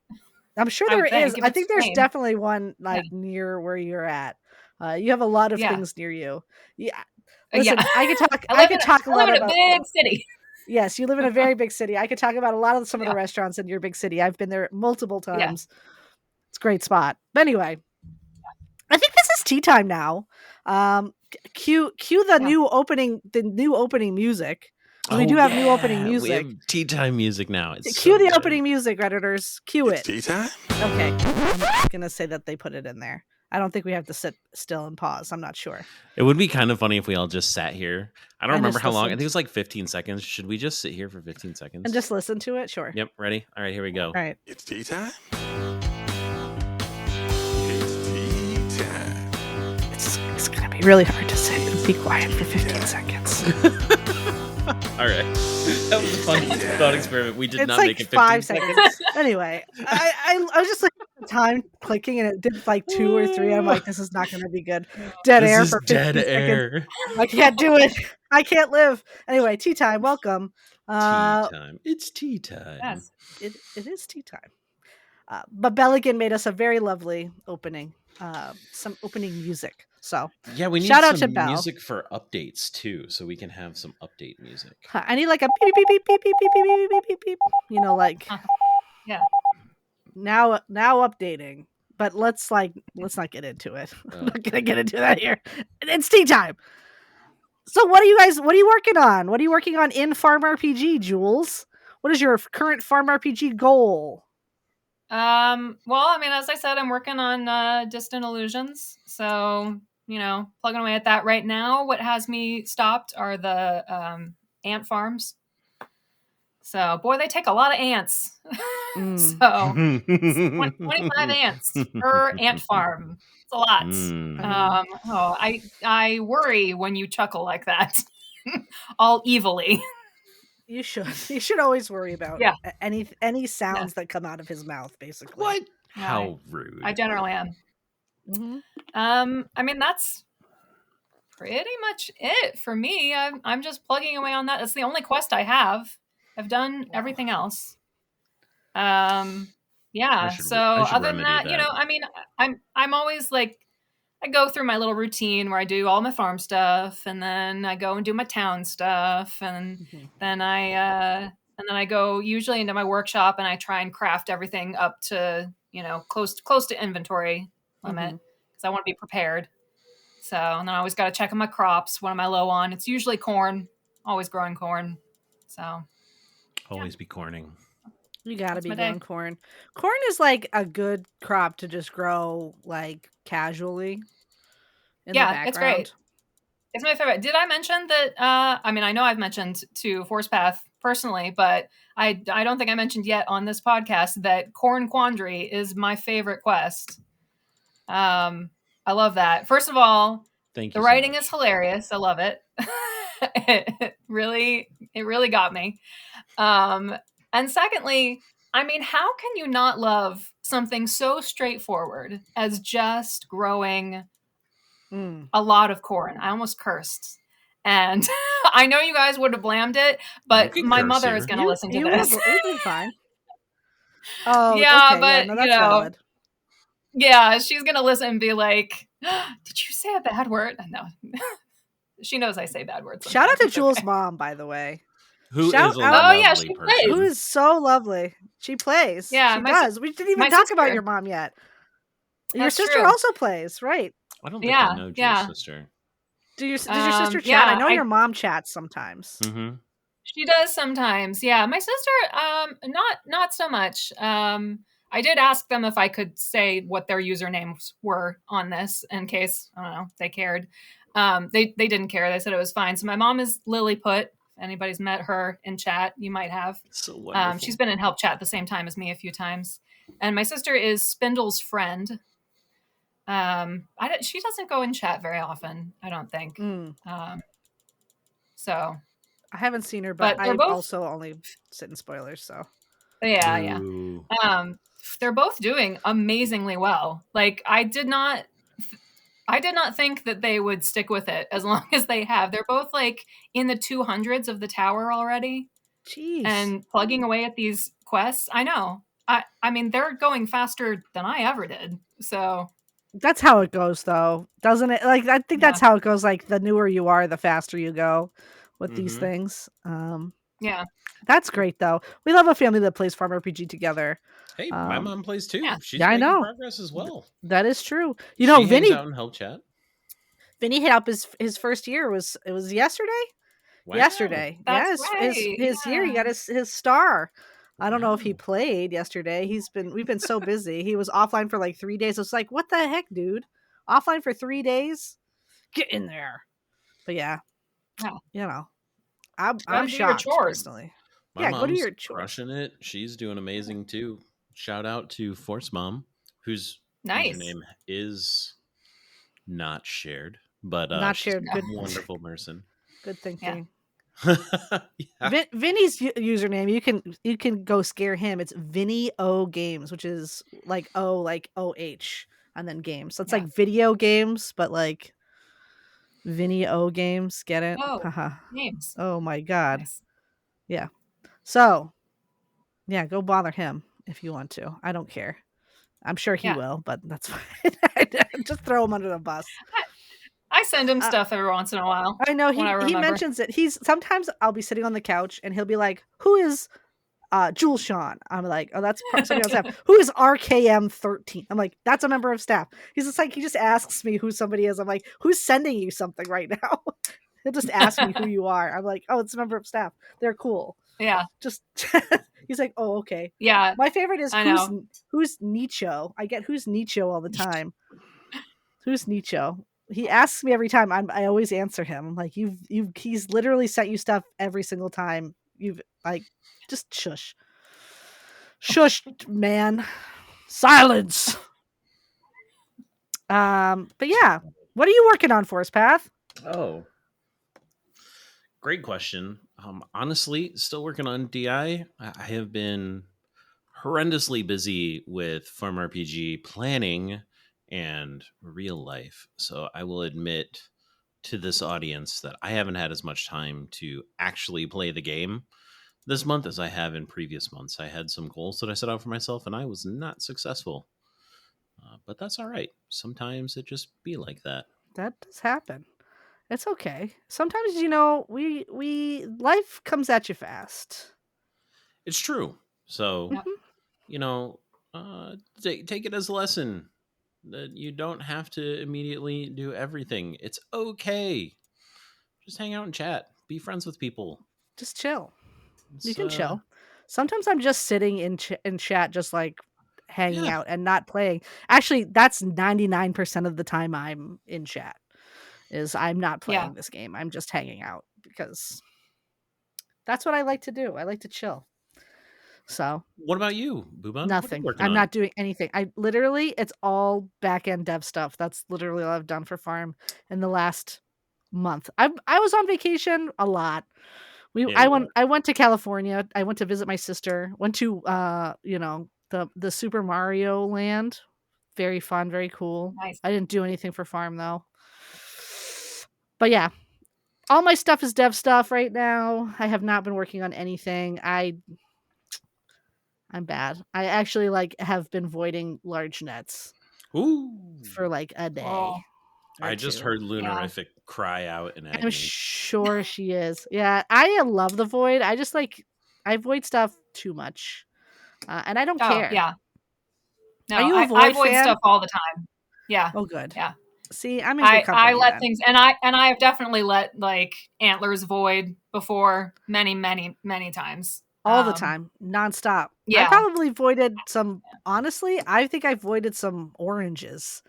I'm sure there is. I think there's definitely one like near where you're at. You have a lot of things near you. Yeah. Listen, I could talk. I could talk a lot about a big city. Yes, you live in a very big city. I could talk about a lot of some of the restaurants in your big city. I've been there multiple times. Yeah. It's a great spot. But anyway, I think this is tea time now. Cue the new opening music. We do have new opening music. We have tea time music now. It's cue the opening music, Redditors. Cue it. Tea time? Okay. I'm gonna say that they put it in there. I don't think we have to sit still and pause. I'm not sure. It would be kind of funny if we all just sat here. I don't remember how long. I think it was like 15 seconds. Should we just sit here for 15 seconds? And just listen to it? Sure. Yep. Ready? All right, here we go. All right. It's tea time? It's tea time. It's going to be really hard to sit and be quiet for 15 seconds. All right. That was a fun thought experiment. We did not make it 15 5 seconds. Anyway, I was just looking at the time clicking and it did like 2 or 3. I'm like, this is not going to be good. Dead air for 15 seconds. I can't do it. I can't live. Anyway, tea time. Welcome. Tea time. It's tea time. Yes, it is tea time. But Belligan made us a very lovely opening. Some opening music. So yeah, we need shout some out to Bell. Music for updates too, so we can have some update music. I need like a beep beep beep beep beep beep beep beep beep beep. Like yeah. Now updating. But let's not get into it. I'm not gonna get into that here. It's tea time. So what are you working on? What are you working on in FarmRPG, Jules? What is your current FarmRPG goal? Well, I mean, as I said, I'm working on Distant Illusions. So, plugging away at that right now. What has me stopped are the ant farms. So, boy, they take a lot of ants. So, 25 ants per ant farm. It's a lot. I worry when you chuckle like that, all evilly. You should always worry about any sounds that come out of his mouth, basically. What? How rude. I generally am. Mm-hmm. I mean, that's pretty much it for me. I'm just plugging away on that. That's the only quest I have. I've done everything else. Yeah. So other than that, I mean, I'm always like, I go through my little routine where I do all my farm stuff, and then I go and do my town stuff, and then I go usually into my workshop and I try and craft everything up to close to inventory limit because I want to be prepared. So, and then I always got to check on my crops. What am I low on? It's usually corn. Always growing corn. So always be corning. You gotta be growing corn. Corn is like a good crop to just grow like casually. In the background. It's great. It's my favorite. Did I mention that? I mean, I know I've mentioned to Force Path personally, but I don't think I mentioned yet on this podcast that Corn Quandary is my favorite quest. I love that. First of all, the writing is hilarious. I love it. it really got me. And secondly, I mean, how can you not love something so straightforward as just growing a lot of corn? I almost cursed. And I know you guys would have blamed it, but my mother is going to listen to this. It would be fine. Oh, yeah, okay. but no, that's valid. Yeah, she's going to listen and be like, did you say a bad word? No. She knows I say bad words. Shout out to Jules' mom, by the way. Who is a lovely person. Plays. Who is so lovely. She plays. Yeah, she does. We didn't even talk about your mom yet. Your sister also plays, right? I don't think I know Jules' sister. Does your sister chat? I know your mom chats sometimes. Mm-hmm. She does sometimes. Yeah, my sister, not so much. I did ask them if I could say what their usernames were on this in case, I don't know, they cared. They didn't care. They said it was fine. So my mom is Lilliput. If anybody's met her in chat, you might have. So wonderful. She's been in help chat at the same time as me a few times. And my sister is Spindle's friend. She doesn't go in chat very often, I don't think. So I haven't seen her, but I also only sit in spoilers. So yeah. They're both doing amazingly well. Like I did not think that they would stick with it as long as they have. They're both like in the 200s of the tower already. Jeez. And plugging away at these quests. I know. I mean, they're going faster than I ever did. So that's how it goes, though, doesn't it? Like I think that's how it goes. Like the newer you are, the faster you go with these things. Yeah, that's great, though. We love a family that plays FarmRPG together. Hey, my mom plays too. Yeah. She's making progress as well. That is true. You know, Vinny out in help chat. Vinny hit up his first year. It was yesterday. Wow. Yesterday, that's right. his year. He got his star. I don't know if he played yesterday. We've been so busy. He was offline for like 3 days. It's like, what the heck, dude? Offline for 3 days? Get in there. But yeah, you know, I'm shocked personally. My mom's go to your chores. Crushing it. She's doing amazing too. Shout out to Force Mom, whose name is not shared, but not shared. Good, wonderful person. Good thinking. Vinny's username, you can go scare him. It's Vinny O Games, which is like O like OH and then games. So it's like video games, but like Vinny O Games. Get it? Games. Oh my god. Nice. Yeah. So yeah, go bother him if you want to. I don't care. I'm sure he will, but that's fine. Just throw him under the bus. I send him stuff every once in a while. I know he mentions it. Sometimes I'll be sitting on the couch and he'll be like, "Who is Jules Sean?" I'm like, "Oh, that's somebody on staff." "Who is RKM 13?" I'm like, "That's a member of staff." He's just like, he just asks me who somebody is. I'm like, "Who's sending you something right now?" He'll just ask me who you are. I'm like, "Oh, it's a member of staff. They're cool." Yeah. Just he's like, "Oh, okay." Yeah. My favorite is who's Nicho. I get who's Nicho all the time. Who's Nicho? He asks me every time. I always answer him. I'm like, he's literally sent you stuff every single time. You've like, just shush, man, silence. But yeah, what are you working on, Force Path? Oh, great question. Honestly, still working on DI. I have been horrendously busy with FarmRPG planning and real life. So I will admit to this audience that I haven't had as much time to actually play the game this month as I have in previous months. I had some goals that I set out for myself and I was not successful. But that's all right. Sometimes it just be like that. That does happen. It's okay. Sometimes, we life comes at you fast. It's true. So, take it as a lesson that you don't have to immediately do everything. It's okay. Just hang out and chat. Be friends with people. Just chill. You can chill. Sometimes I'm just sitting in chat, just like hanging out and not playing. Actually, that's 99% of the time I'm in chat. is I'm not playing this game. I'm just hanging out because that's what I like to do. I like to chill. So what about you, Booba? Nothing. I'm not doing anything. It's all back end dev stuff. That's literally all I've done for Farm in the last month. I was on vacation a lot. I went to California. I went to visit my sister. Went to the Super Mario Land. Very fun, very cool. Nice. I didn't do anything for Farm though. But yeah, all my stuff is dev stuff right now. I have not been working on anything. I'm bad. I actually have been voiding large nets. Ooh. For a day. Oh. I just heard Lunarific cry out in agony. I'm sure she is. Yeah, I love the void. I just I void stuff too much, and I don't care. Yeah. No, are you a void I void fan? stuff all the time. Yeah. Oh, good. Yeah. See, I'm in good company. I let things, and I have definitely let Antlers void before many times. All the time, nonstop. Yeah. I probably voided some. Honestly, I think I voided some oranges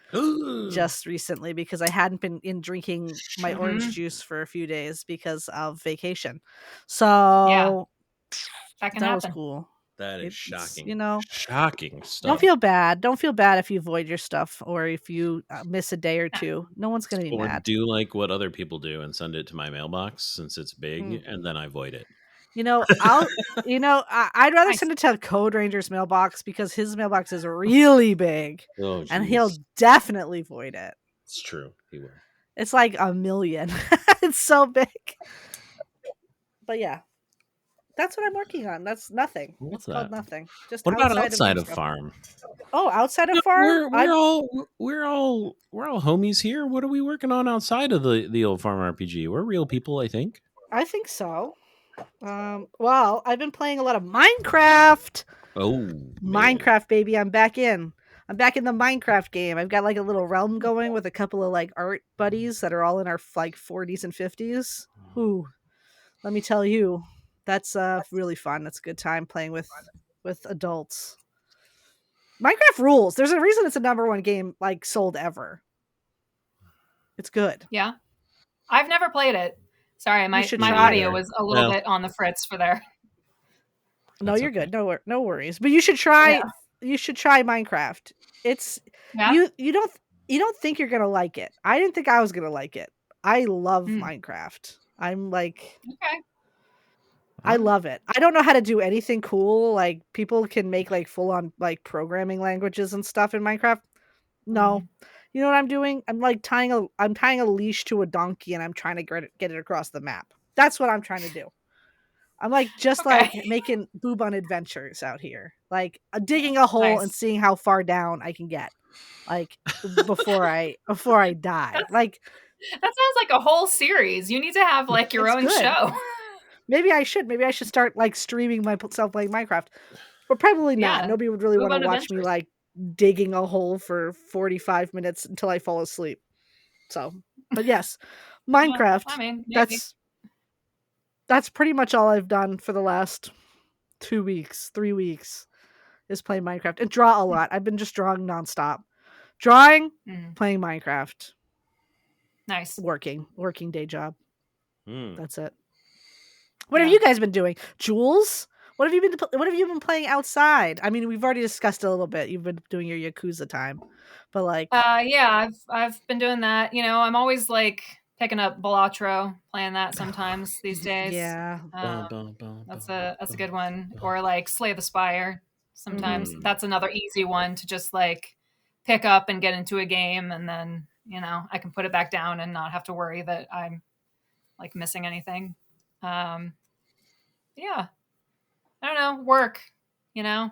just recently because I hadn't been drinking my orange juice for a few days because of vacation. So that was cool. That is shocking. Shocking stuff. Don't feel bad. Don't feel bad if you void your stuff or if you miss a day or two. No one's going to be mad. Or do like what other people do and send it to my mailbox since it's big, and then I void it. I'd rather send it to Code Ranger's mailbox because his mailbox is really big, and he'll definitely void it. It's true. He will. It's like 1 million. It's so big. But yeah. That's what I'm working on. That's nothing. What's that? Called nothing. Just what about outside of Farm? Oh, outside of Farm? We're all homies here. What are we working on outside of the old FarmRPG? We're real people, I think. I think so. Well, I've been playing a lot of Minecraft. Oh, Minecraft, baby! I'm back in the Minecraft game. I've got a little realm going with a couple of art buddies that are all in our 40s and 50s. Ooh, let me tell you. That's really fun. That's a good time playing with adults. Minecraft rules. There's a reason it's a #1 game sold ever. It's good. Yeah. I've never played it. Sorry, my audio was a little bit on the fritz for there. No, you're good. No worries. But you should try. Yeah. You should try Minecraft. It's you don't think you're gonna like it. I didn't think I was gonna like it. I love Minecraft. I'm okay. I love it. I don't know how to do anything cool. People can make full on programming languages and stuff in Minecraft. No. You know what I'm doing? I'm tying a leash to a donkey and I'm trying to get it across the map. That's what I'm trying to do. I'm making boob-on adventures out here. Digging a hole and seeing how far down I can get. Before I die. That sounds like a whole series. You need to have your own show. Maybe I should start streaming myself playing Minecraft. But probably not. Yeah. Nobody would really want to watch me digging a hole for 45 minutes until I fall asleep. So, but yes, Minecraft. Well, I mean, that's pretty much all I've done for the last 3 weeks is play Minecraft and draw a lot. I've been just drawing nonstop. Drawing, playing Minecraft. Nice. Working day job. That's it. What have you guys been doing? Jules? What have you been playing outside? I mean, we've already discussed a little bit. You've been doing your Yakuza time. But yeah, I've been doing that. I'm always picking up Balatro, playing that sometimes these days. Yeah. That's a good one. Or Slay the Spire. Sometimes that's another easy one to just pick up and get into a game, and then I can put it back down and not have to worry that I'm missing anything. Yeah, I don't know, work, Yeah,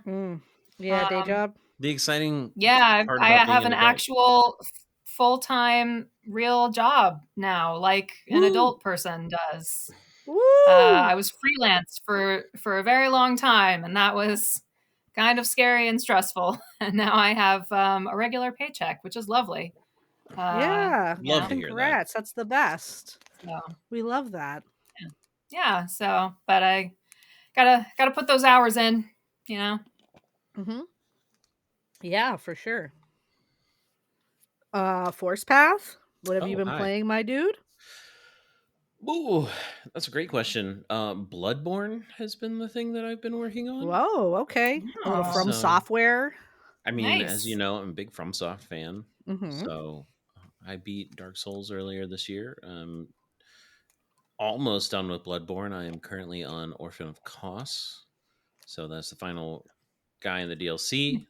day job. The exciting I have an actual full-time real job now, an adult person does. I was freelance for a very long time, and that was kind of scary and stressful. And now I have a regular paycheck, which is lovely. Love to hear that. That's the best. So, we love that. Yeah. So, but I gotta put those hours in, Yeah, for sure. Force Path? What have you been playing, my dude? Ooh, that's a great question. Bloodborne has been the thing that I've been working on. Whoa, okay. A little From Software. I mean, as you know, I'm a big FromSoft fan. Mm-hmm. So I beat Dark Souls earlier this year. Almost done with Bloodborne. I am currently on Orphan of Kos. So that's the final guy in the DLC.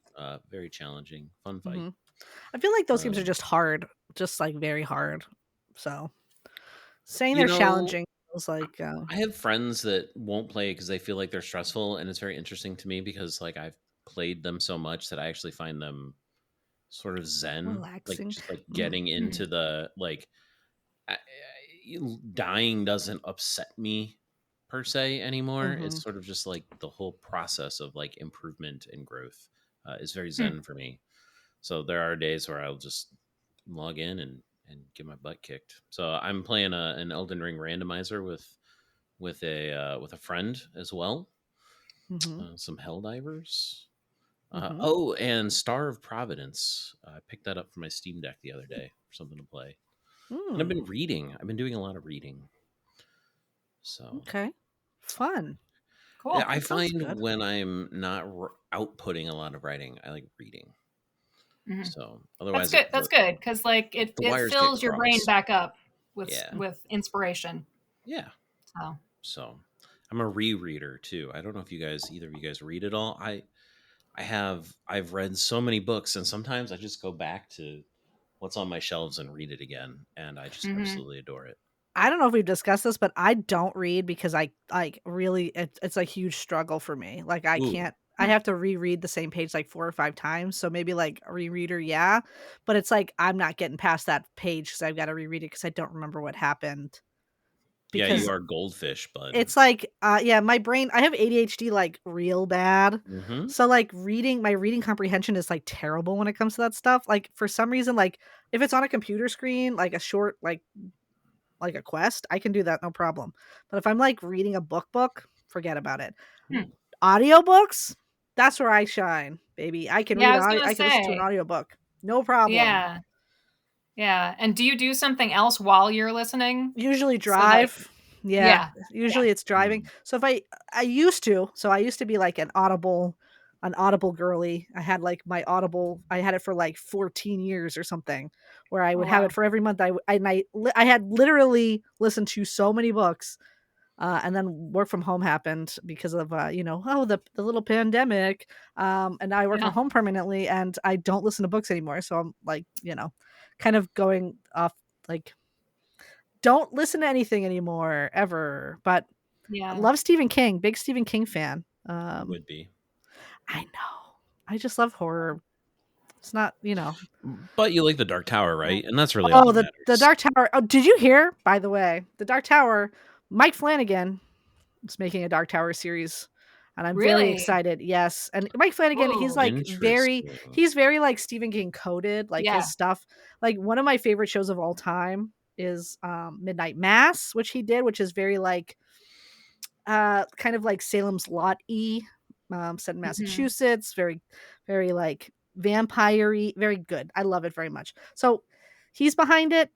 Very challenging, fun fight. Mm-hmm. I feel like those games are just hard, just like very hard. So saying they're challenging feels like I have friends that won't play because they feel like they're stressful, and it's very interesting to me because like I've played them so much that I actually find them sort of zen, relaxing. like just like getting into the like dying doesn't upset me per se anymore. It's sort of just like the whole process of like improvement and growth is very zen for me. So there are days where I'll just log in and get my butt kicked. So I'm playing an Elden Ring randomizer with a friend as well. Some Helldivers. And Star of Providence. I picked that up from my Steam Deck the other day for something to play. And I've been reading. I've been doing a lot of reading. So okay, fun. Cool. I find when I'm not outputting a lot of writing, I like reading. So otherwise, that's good because like it fills your brain back up with inspiration. Yeah. So I'm a rereader too. I don't know if either of you guys read at all. I've read so many books, and sometimes I just go back to what's on my shelves and read it again, and I just absolutely adore it. I don't know if we've discussed this, but I don't read because I like really it's a huge struggle for me. Like I can't. I have to reread the same page like 4 or 5 times. So maybe like a rereader, but it's like I'm not getting past that page because I've got to reread it because I don't remember what happened. Because you are goldfish, bud. It's like, my brain. I have ADHD like real bad, so like my reading comprehension is like terrible when it comes to that stuff. Like for some reason, like if it's on a computer screen, like a short like a quest, I can do that no problem. But if I'm like reading a book, forget about it. Audiobooks, that's where I shine, baby. I can read. I can listen to an audiobook, no problem. Yeah. And do you do something else while you're listening? Usually drive. Usually it's driving. So if I used to be like an audible girly. I had like my Audible. I had it for like 14 years or something, where I would have it for every month. I had literally listened to so many books, and then work from home happened because of the little pandemic. And now I work from home permanently, and I don't listen to books anymore. So I'm like kind of going off like don't listen to anything anymore ever. But I love Stephen King. Big Stephen King fan. Would be. I know. I just love horror. It's not, But you like the Dark Tower, right? And that's really all that matters. The Dark Tower. Oh, did you hear, by the way, the Dark Tower, Mike Flanagan is making a Dark Tower series. And I'm very excited. Yes. And Mike Flanagan, he's like he's very like Stephen King coded, like his stuff. Like one of my favorite shows of all time is Midnight Mass, which he did, which is very like kind of like Salem's Lot-y, set in Massachusetts, very, very like vampire-y, very good. I love it very much. So he's behind it.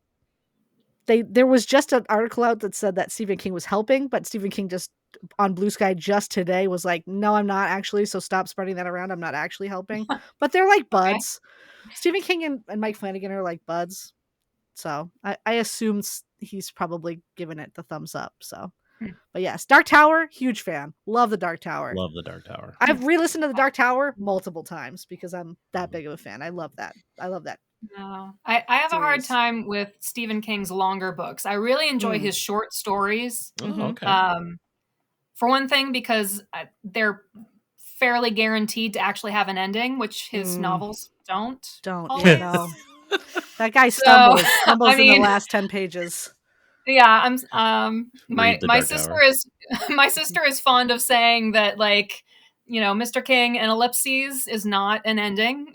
There was just an article out that said that Stephen King was helping, but Stephen King just on Blue Sky just today was like, no, I'm not actually. So stop spreading that around. I'm not actually helping. But they're like buds. Stephen King and Mike Flanagan are like buds. So I assume he's probably given it the thumbs up. So, but yes, Dark Tower, huge fan. Love the Dark Tower. Love the Dark Tower. I've re-listened to the Dark Tower multiple times because I'm that big of a fan. I love that. No, I have a hard time with Stephen King's longer books. I really enjoy his short stories. Oh, okay. For one thing, because they're fairly guaranteed to actually have an ending, which his novels don't. No. That guy stumbles in the last 10 pages. Yeah, my sister is fond of saying that, like, Mr. King and ellipses is not an ending.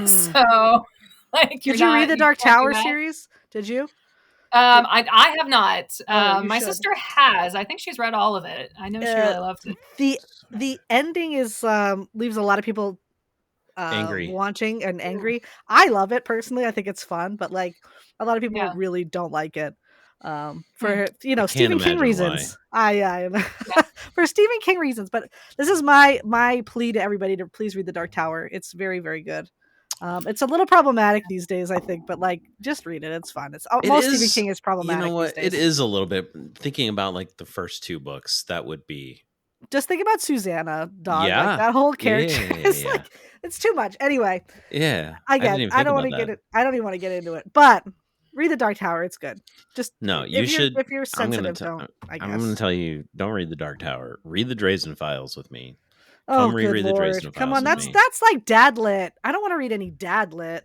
So like, did you read the Dark Tower series? Did you? I have not. My sister has. I think she's read all of it. I know she really loved it. The ending is leaves a lot of people launching and angry. I love it personally. I think it's fun, but like a lot of people really don't like it. For Stephen King reasons. For Stephen King reasons. But this is my plea to everybody to please read The Dark Tower. It's very, very good. It's a little problematic these days, I think, but like just read it. It's fun. Most Stephen King is problematic. You know what? It is a little bit. Thinking about like the first 2 books, that would be. Just think about Susanna, dog. Yeah. Like that whole character is like it's too much. Anyway. Yeah. Again, I don't want to get it. I don't even want to get into it. But read The Dark Tower. It's good. Just you should. If you're sensitive, don't. I guess. I'm going to tell you, don't read The Dark Tower. Read the Drazen Files with me. Come reread the Drazen Files. Come on, that's like dad lit. I don't want to read any dad lit.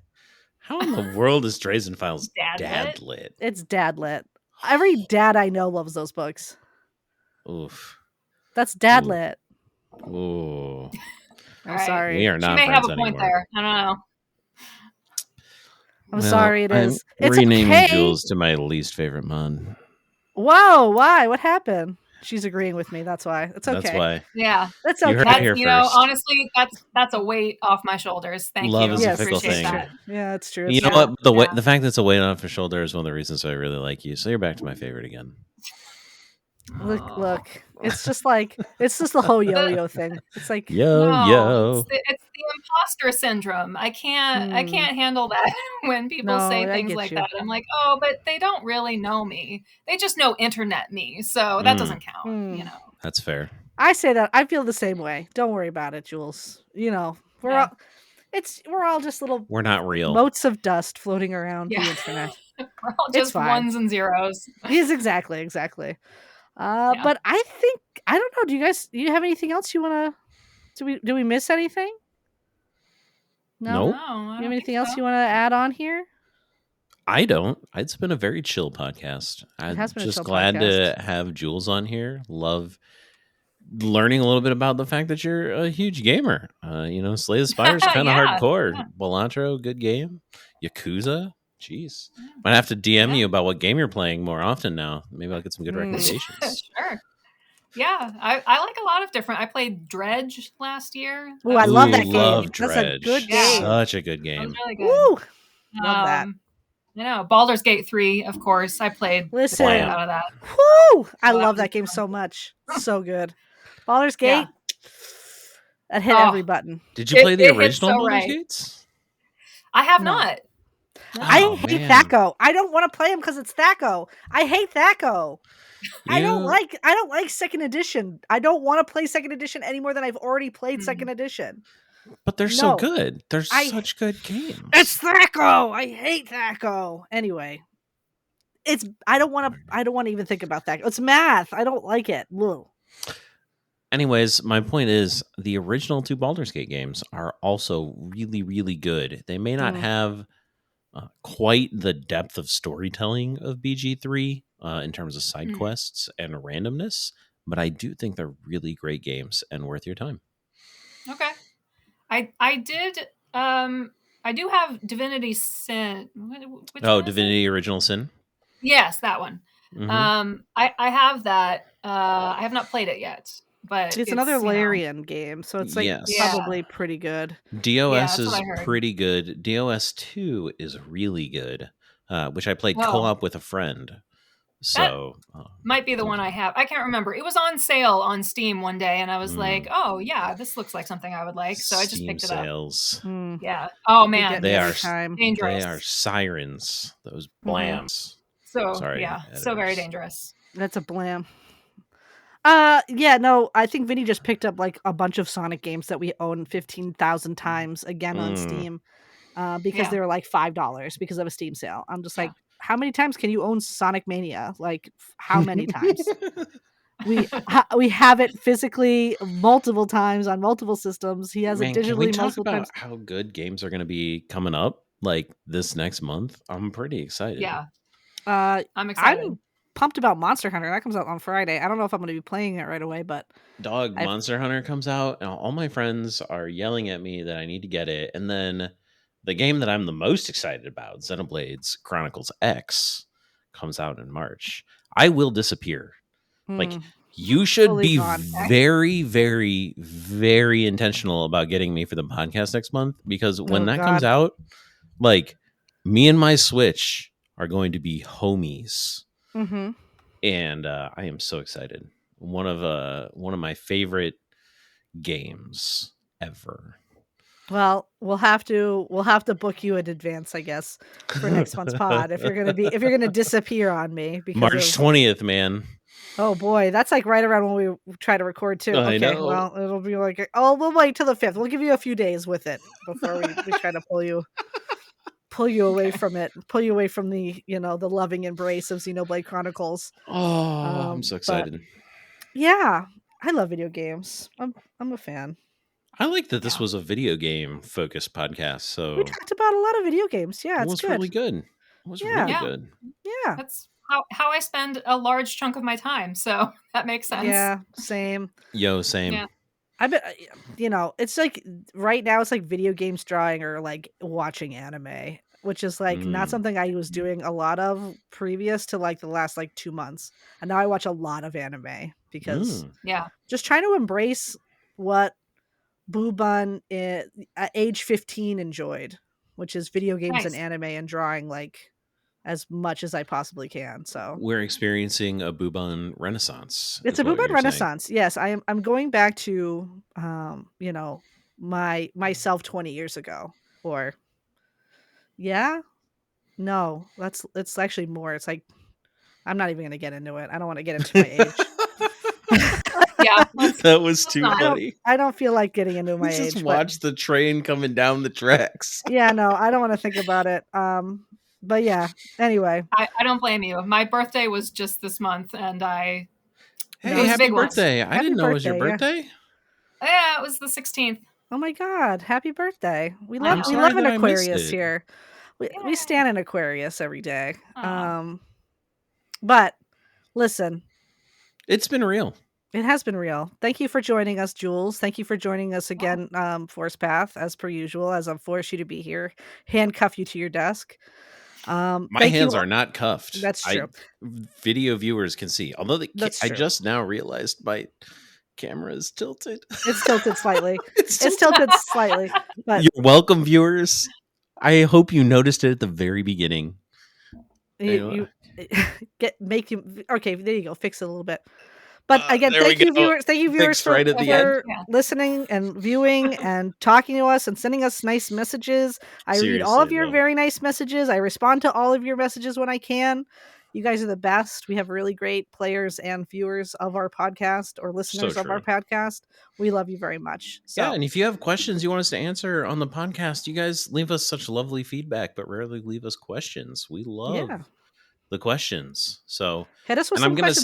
How in the world is Drazen Files dad lit? It's dad lit. Every dad I know loves those books. Oof. That's dad lit. Ooh. I'm sorry. We are not. She may have a anymore. point there. I don't know. I'm sorry. It is. I'm it's renaming okay. Jules to my least favorite mon. Whoa! Why? What happened? She's agreeing with me. That's why. It's okay. That's why. Yeah. That's okay. You heard it here first. Honestly, that's a weight off my shoulders. Thank Love you. is a fickle thing. That. Yeah, it's true. You know what? The fact that it's a weight off your shoulder is one of the reasons I really like you. So you're back to my favorite again. Look. It's just the whole yo-yo thing. It's like yo. It's the imposter syndrome. I can't handle that when people say things like that. I'm like, oh, but they don't really know me. They just know internet me, so that doesn't count. That's fair. I say that. I feel the same way. Don't worry about it, Jules. We're all just little. We're not real. Motes of dust floating around the internet. We're all just ones and zeros. Yes, exactly. But I think I don't know. Do you have anything else you want to? Do we miss anything? No. You have anything else you want to add on here? I don't. It's been a very chill podcast. I'm just glad to have Jules on here. Love learning a little bit about the fact that you're a huge gamer. Slay the Spire is kind of hardcore. Yeah. Bolantro, good game. Yakuza. Jeez. Might have to DM you about what game you're playing more often now. Maybe I'll get some good recommendations. Sure. Yeah, I like a lot of different. I played Dredge last year. Oh, I love that game. Dredge. That's a good game. Such a good game. Really good. Woo! Love that. Baldur's Gate 3, of course. I played out of that. Woo! I love that game so much. So good. Baldur's Gate. That hit every button. Did you play the original Baldur's Gates? I have not. I hate Thaco. I don't want to play him because it's Thaco. I hate Thaco. I don't like second edition. I don't want to play second edition any more than I've already played second edition. But they're so good. They're such good games. It's Thaco. I hate Thaco. Anyway, I don't want to even think about that. It's math. I don't like it. Whoa. Anyways, my point is the original 2 Baldur's Gate games are also really, really good. They may not have quite the depth of storytelling of BG3 in terms of side quests and randomness, but I do think they're really great games and worth your time. Okay. I do have Divinity Sin. Divinity Original Sin? Yes, that one. Mm-hmm. I have that. I have not played it yet. But it's another Larian game, so it's probably pretty good. DOS is pretty good. DOS 2 is really good, which I played co-op with a friend. So might be the one I have. I can't remember. It was on sale on Steam one day, and I was like, "Oh yeah, this looks like something I would like." So I just picked it up. Sales. Yeah. Oh man, they are dangerous. They are sirens. Those blams. So sorry. Yeah. Editors. So very dangerous. That's a blam. I think Vinny just picked up like a bunch of Sonic games that we own 15,000 times again on Steam because they were like $5 because of a Steam sale. I'm just like, how many times can you own Sonic Mania? Like, how many times? We have it physically multiple times on multiple systems. He has it digitally can we talk multiple about times. How good games are going to be coming up like this next month? I'm pretty excited. Yeah, I'm excited. I'm pumped about Monster Hunter. That comes out on Friday. I don't know if I'm going to be playing it right away, but Monster Hunter comes out and all my friends are yelling at me that I need to get it. And then the game that I'm the most excited about, Xenoblade Chronicles X, comes out in March. I will disappear. Like You should be very, very, very intentional about getting me for the podcast next month, because when that comes out, like, me and my Switch are going to be homies. Mm-hmm. And I am so excited. One of my favorite games ever. Well, we'll have to book you in advance, I guess, for next month's pod if you're gonna disappear on me because March 20th, man. Oh boy, that's like right around when we try to record too. I Okay, know. well, it'll be like, we'll wait till the 5th. We'll give you a few days with it before we try to pull you away from it, pull you away from the the loving embrace of Xenoblade Chronicles. Oh, I'm so excited. Yeah, I love video games. I'm a fan. I like that this was a video game focused podcast. So we talked about a lot of video games. Yeah, it was really good. It was really good. Yeah, that's how I spend a large chunk of my time. So that makes sense. Yeah, same. Yo, same. Yeah. I bet it's like right now it's like video games drawing or like watching anime, which is like not something I was doing a lot of previous to like the last like 2 months. And now I watch a lot of anime because just trying to embrace what Boobun at age 15 enjoyed, which is video games and anime and drawing like as much as I possibly can. So we're experiencing a Boobun renaissance. It's a Boobun renaissance. Yes, I'm going back to myself 20 years ago. Or it's actually more. It's like I'm not even going to get into it. I don't want to get into my age. That was too funny. I don't feel like getting into my age. Just watch the train coming down the tracks. Yeah, no, I don't want to think about it. But yeah, anyway. I don't blame you. My birthday was just this month, and Hey, happy birthday. I didn't know it was your birthday. Yeah, it was the 16th. Oh my God, happy birthday. We love an Aquarius here. We stand in Aquarius every day. But listen. It's been real. It has been real. Thank you for joining us, Jules. Thank you for joining us again, Force Path, as per usual, as I'm forced you to be here. Handcuff you to your desk. My hands are not cuffed. That's true. Video viewers can see. Although I just now realized my camera is tilted. It's tilted slightly. It's tilted slightly. But you're welcome, viewers. I hope you noticed it at the very beginning. Okay, there you go. Fix it a little bit. But again, thank you, viewers. Thank you, viewers, for listening and viewing and talking to us and sending us nice messages. I read all of your very nice messages. I respond to all of your messages when I can. You guys are the best. We have really great players and viewers of our podcast or listeners of our podcast. We love you very much. So. Yeah, and if you have questions you want us to answer on the podcast, you guys leave us such lovely feedback, but rarely leave us questions. We love the questions. So hit us with some questions.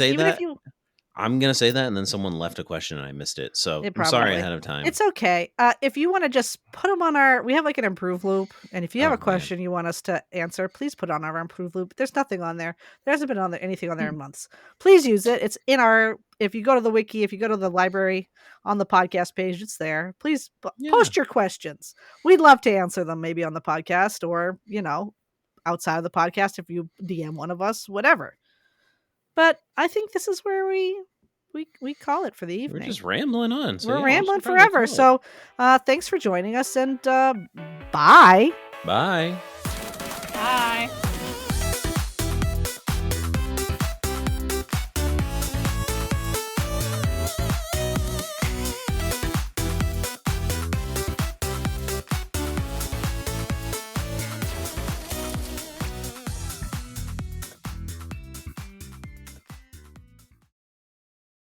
I'm going to say that, and then someone left a question and I missed it. So I'm sorry ahead of time. It's okay. If you want to just put them on we have like an improve loop. And if you have a question you want us to answer, please put it on our improve loop. There's nothing on there. There hasn't been anything on there in months. Please use it. It's in if you go to the wiki, if you go to the library on the podcast page, it's there. Please post your questions. We'd love to answer them maybe on the podcast or, outside of the podcast if you DM one of us, whatever. But I think this is where we call it for the evening. We're just rambling on. So we're rambling forever. So thanks for joining us and bye. Bye. Bye.